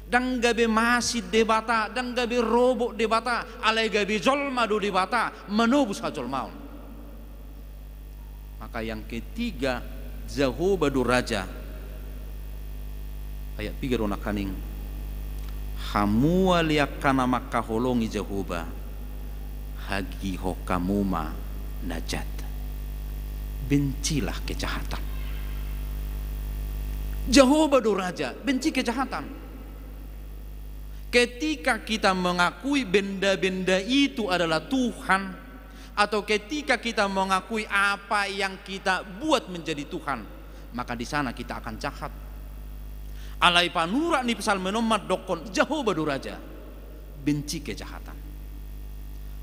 Dan gabe masih debata, dan gabe robok debata, alai gabe jolma do debata, menubus ka jolmaun. Maka yang ketiga, Jehovah do raja. Ayat 3 rona kaning. Hamua liakana maka holongi Jehovah hagi hokamuma najat. Bencilah kejahatan. Jehovah do raja, benci kejahatan. Ketika kita mengakui benda-benda itu adalah Tuhan, atau ketika kita mengakui apa yang kita buat menjadi Tuhan, maka di sana kita akan jahat. Alai panura ni pasal menomat dokon Jehovah do raja, benci kejahatan.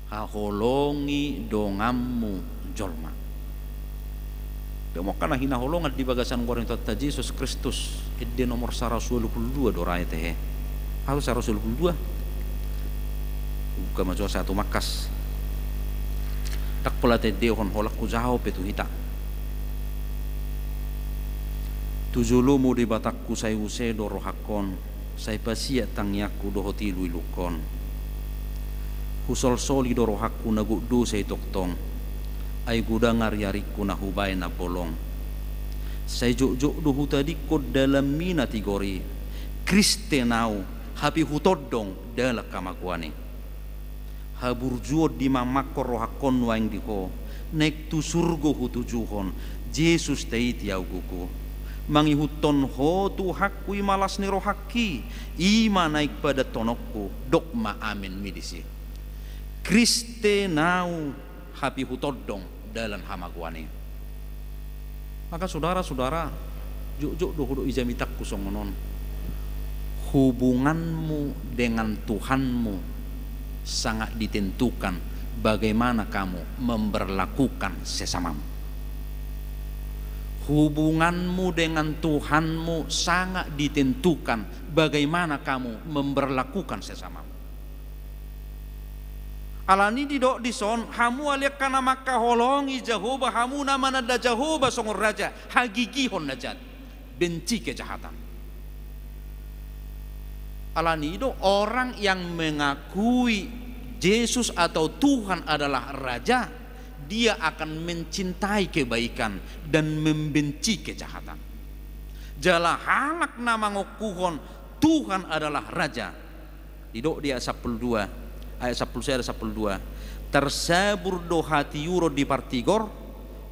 Haholongi dongammu jolma. Demokana hina holongat di bagasan goreng Tuhan Yesus Kristus. Ede nomor 122 dorai teh. Harus 122. Buka maju satu makas. Tak pula te dehon holak ku jauh petu hita. Tujulumu di batakku saya use doro hakon, saya pasia tangyaku dohoti luilukon. Husol soli doro hakku nagu du saya toktong, ay gudangar yariku nahubay na bolong. Saya jok dohu tadi kod dalam mina tigori, Kristenau hapi hutodong dalam kamakuane. Haburjuod di mamakor rohakon waing diko nek tu surgo hutujuhon Yesus tei tiau guku mangihuton ho tu hakui malas ni rohaki ima naik pada tonokku dokma amin midisi Kriste nau hapi hutodong dalam hamaguane. Maka saudara-saudara, juk doh ijamitak kusongonon, hubunganmu dengan Tuhanmu sangat ditentukan bagaimana kamu memperlakukan sesamamu. Hubunganmu dengan Tuhanmu sangat ditentukan bagaimana kamu memperlakukan sesamamu. Alani didok dison hamu aliak kana maka holongi Jehovah hamu nama nada Jehovah songor raja hagigi hon najat, benci kejahatan. Alani itu orang yang mengakui Yesus atau Tuhan adalah raja, dia akan mencintai kebaikan dan membenci kejahatan. Jala halak nama ngokuhon Tuhan adalah raja. Didok dia 12 ayat 10 ada 12. tersabur do hati yuro di partigor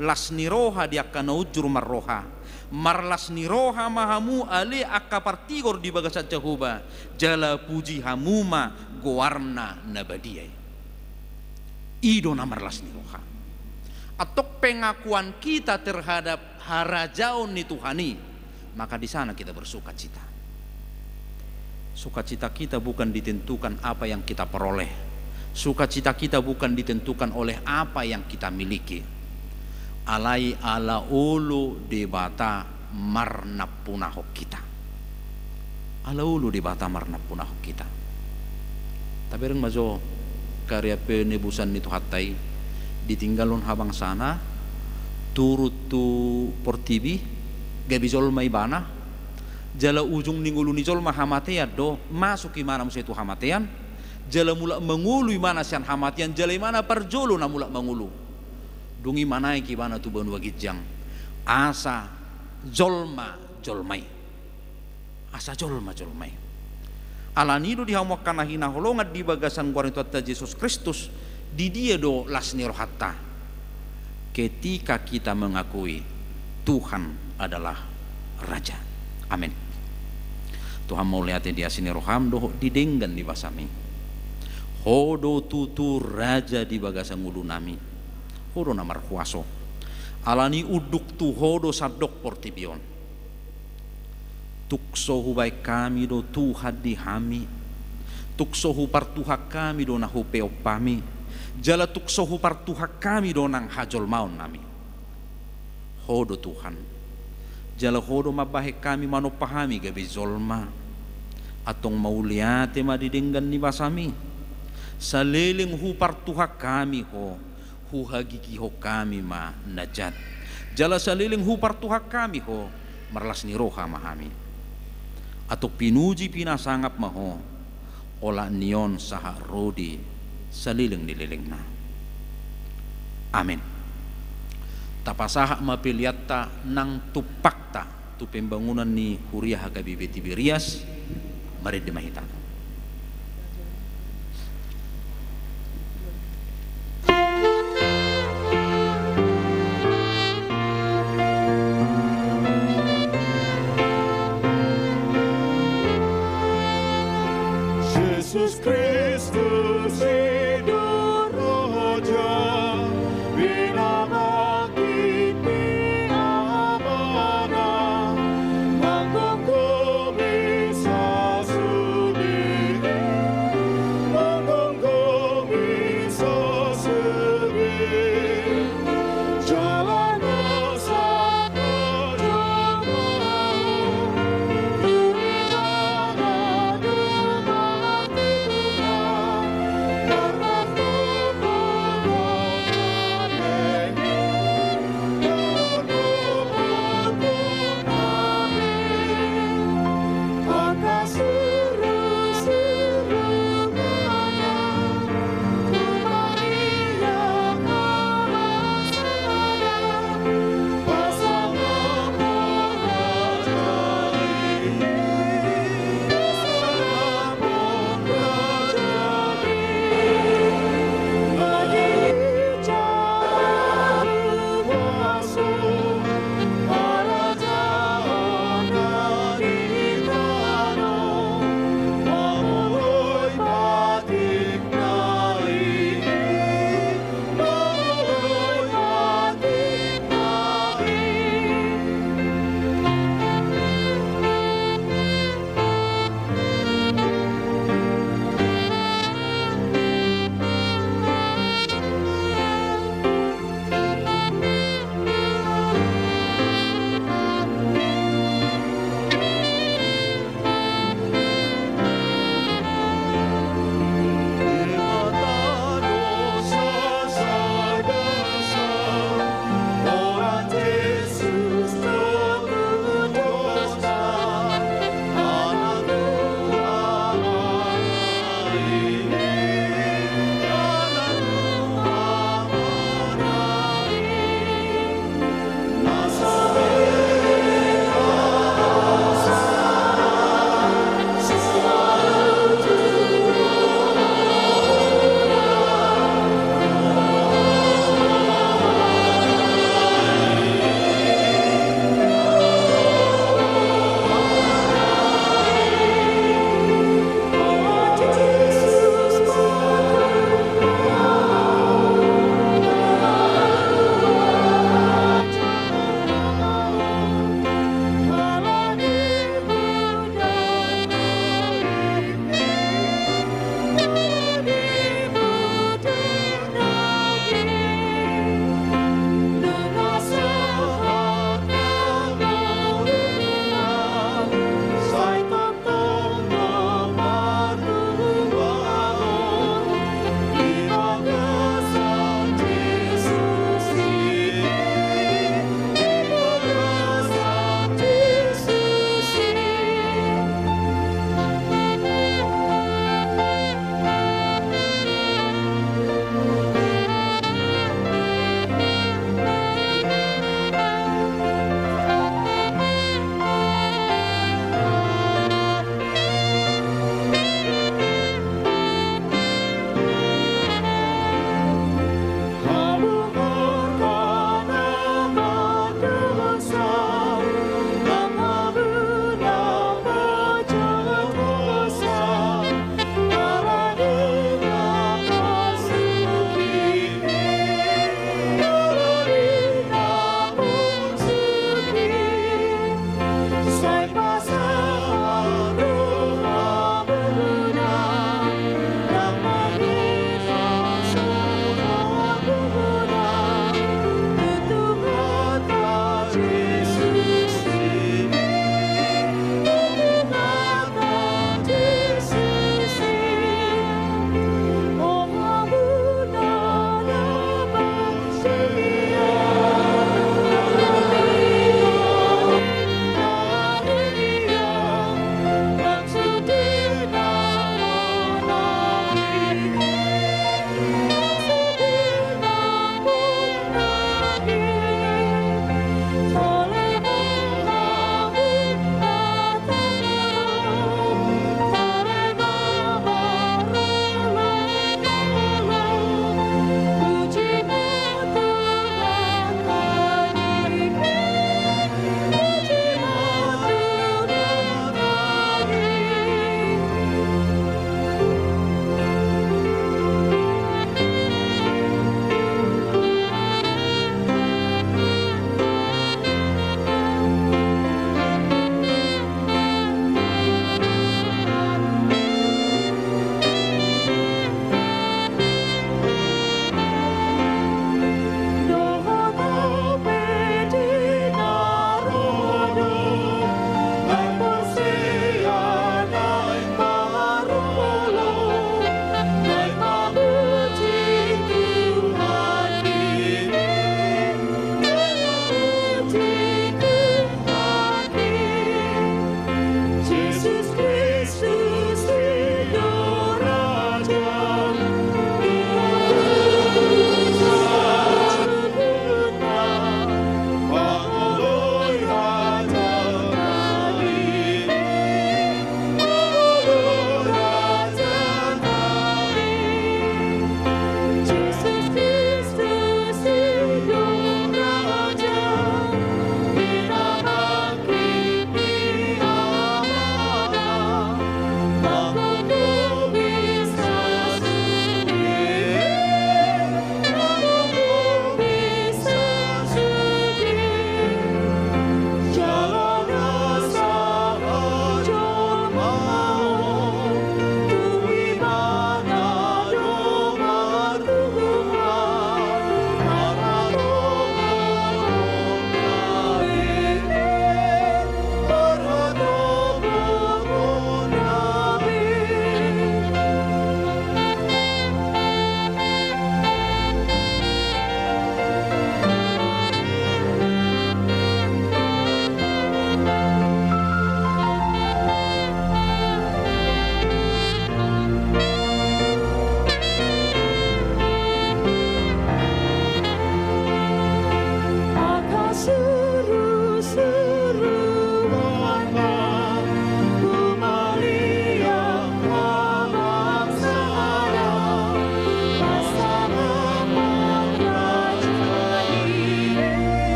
las niroha di akka naujur marroha marlas niroha mahamu ale akka partigor di bagasa Jehovah jala puji hamuma goarna nabadiai ido na marlas niroha atau pengakuan kita terhadap harajaun ni Tuhani, maka di sana kita bersuka cita. Sukacita kita bukan ditentukan apa yang kita peroleh. Sukacita kita bukan ditentukan oleh apa yang kita miliki. Alai ala ulu debata marna punahok kita. Ala ulu debata marna punahok kita. Tapi ring mazo karya penebusan itu hatai ditinggalon habang sana turut tu portibi gabizol may bana jala ujung ninggulu nijol mahamatian do masuk imana musa itu hamatian jala mula mengulu imana sian hamatian jala imana parjolo na mula mengulu dungi mana iki bana tu banua gijang asa jolma jolmai asa jolma jolmai alanido dihamukan hina holongat di bagasan guarito atta Yesus Kristus di dia do lasni rohatta ketika kita mengakui Tuhan adalah Raja. Amin. Tuhan mau lihat dia sini roham doh didenggan di basami. Hodo tutu Raja di bagasa ngudu nami. Hodo namar kuaso. Alani uduk tu hodo sadok portibion. Tukso hubai kami do Tuhan di hami. Tukso hu partuha kami do nahu peopami. Jala tukso hu partuha kami do nang hajol maun nami. Hodo Tuhan. Jala hodo mabahe kami manopahami gabi zolma atong mauliate madidenggan ni basami saliling hu partuha kami ho hu hagiki ho kami ma najat jala saliling hu partuha kami ho marlas ni roha mahami atau pinuji pinasangap maho ola nion saha rodi saliling nililingna. Amin. Tapasaha mapiliatta nang tupakta tu pembangunan ni Huria Hagabibe Tiberias mari dimahita. Jesus Kristus hidup Raja Sudi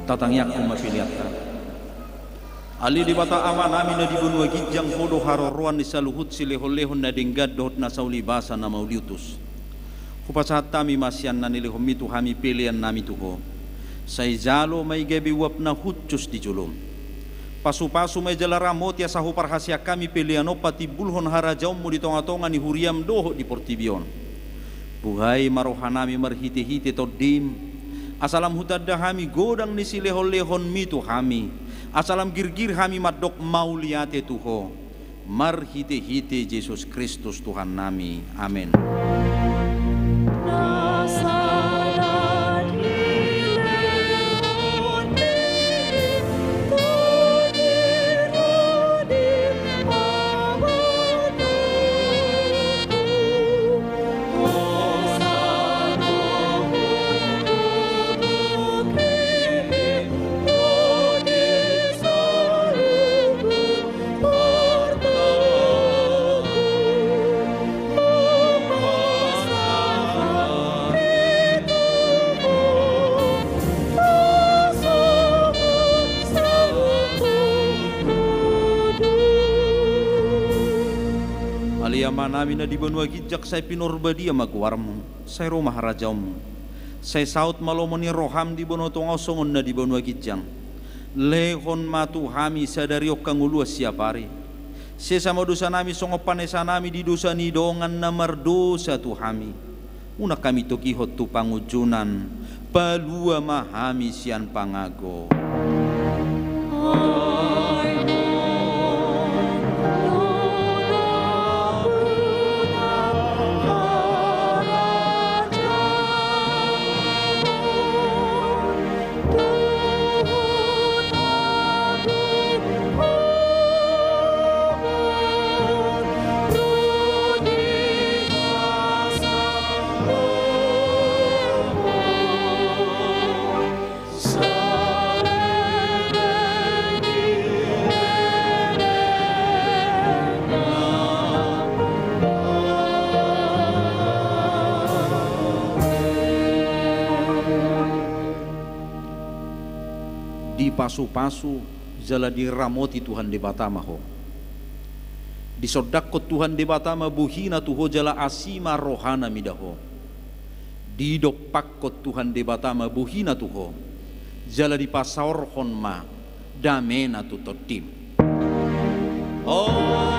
tatangyak ko mapiliata. Ali di bata aman nami na di bunwa gijang podo haroruan ni saluhut silehon-lehon na dinggad dohot na saulibasa na mauliutus. Kupasahat tami masyan na nilihom itu hami pilihan nami tuho. Say jalo may gabi wap na hutchus di julum. Pasu-pasu may jalaramot ya sahu parhasya kami pilihan pati bulhon harajaw mo di tonga-tonga ni huriam doho di portibion. Buhay marohanami marhiti-hiti to dim. Asalam hutadda hami godang ni silehon-lehon mitu hami. Asalam girgir hami madok mauliate tuho. Marhiti-hiti Yesus Kristus Tuhan nami. Amin. Nami na di benua gijak say pinorbadia magwarmo say rumah harajawmo say saut malomoni roham di benua tongosongon na di benua gijang lehon matu hami sadariok kangulua siapari sesama dosa nami songopanesa nami di dosa ni dongan na mardosa tu hami una kami tokihot tu pangujunan palua mahami sian pangago. Pasu-pasu jala diramoti Tuhan di batama ho. Disodakot Tuhan di batama buhina tuho jala asima rohana midaho. Didopakot Tuhan di batama buhina tuho jala dipasaorhon ma damena tutotim. Oh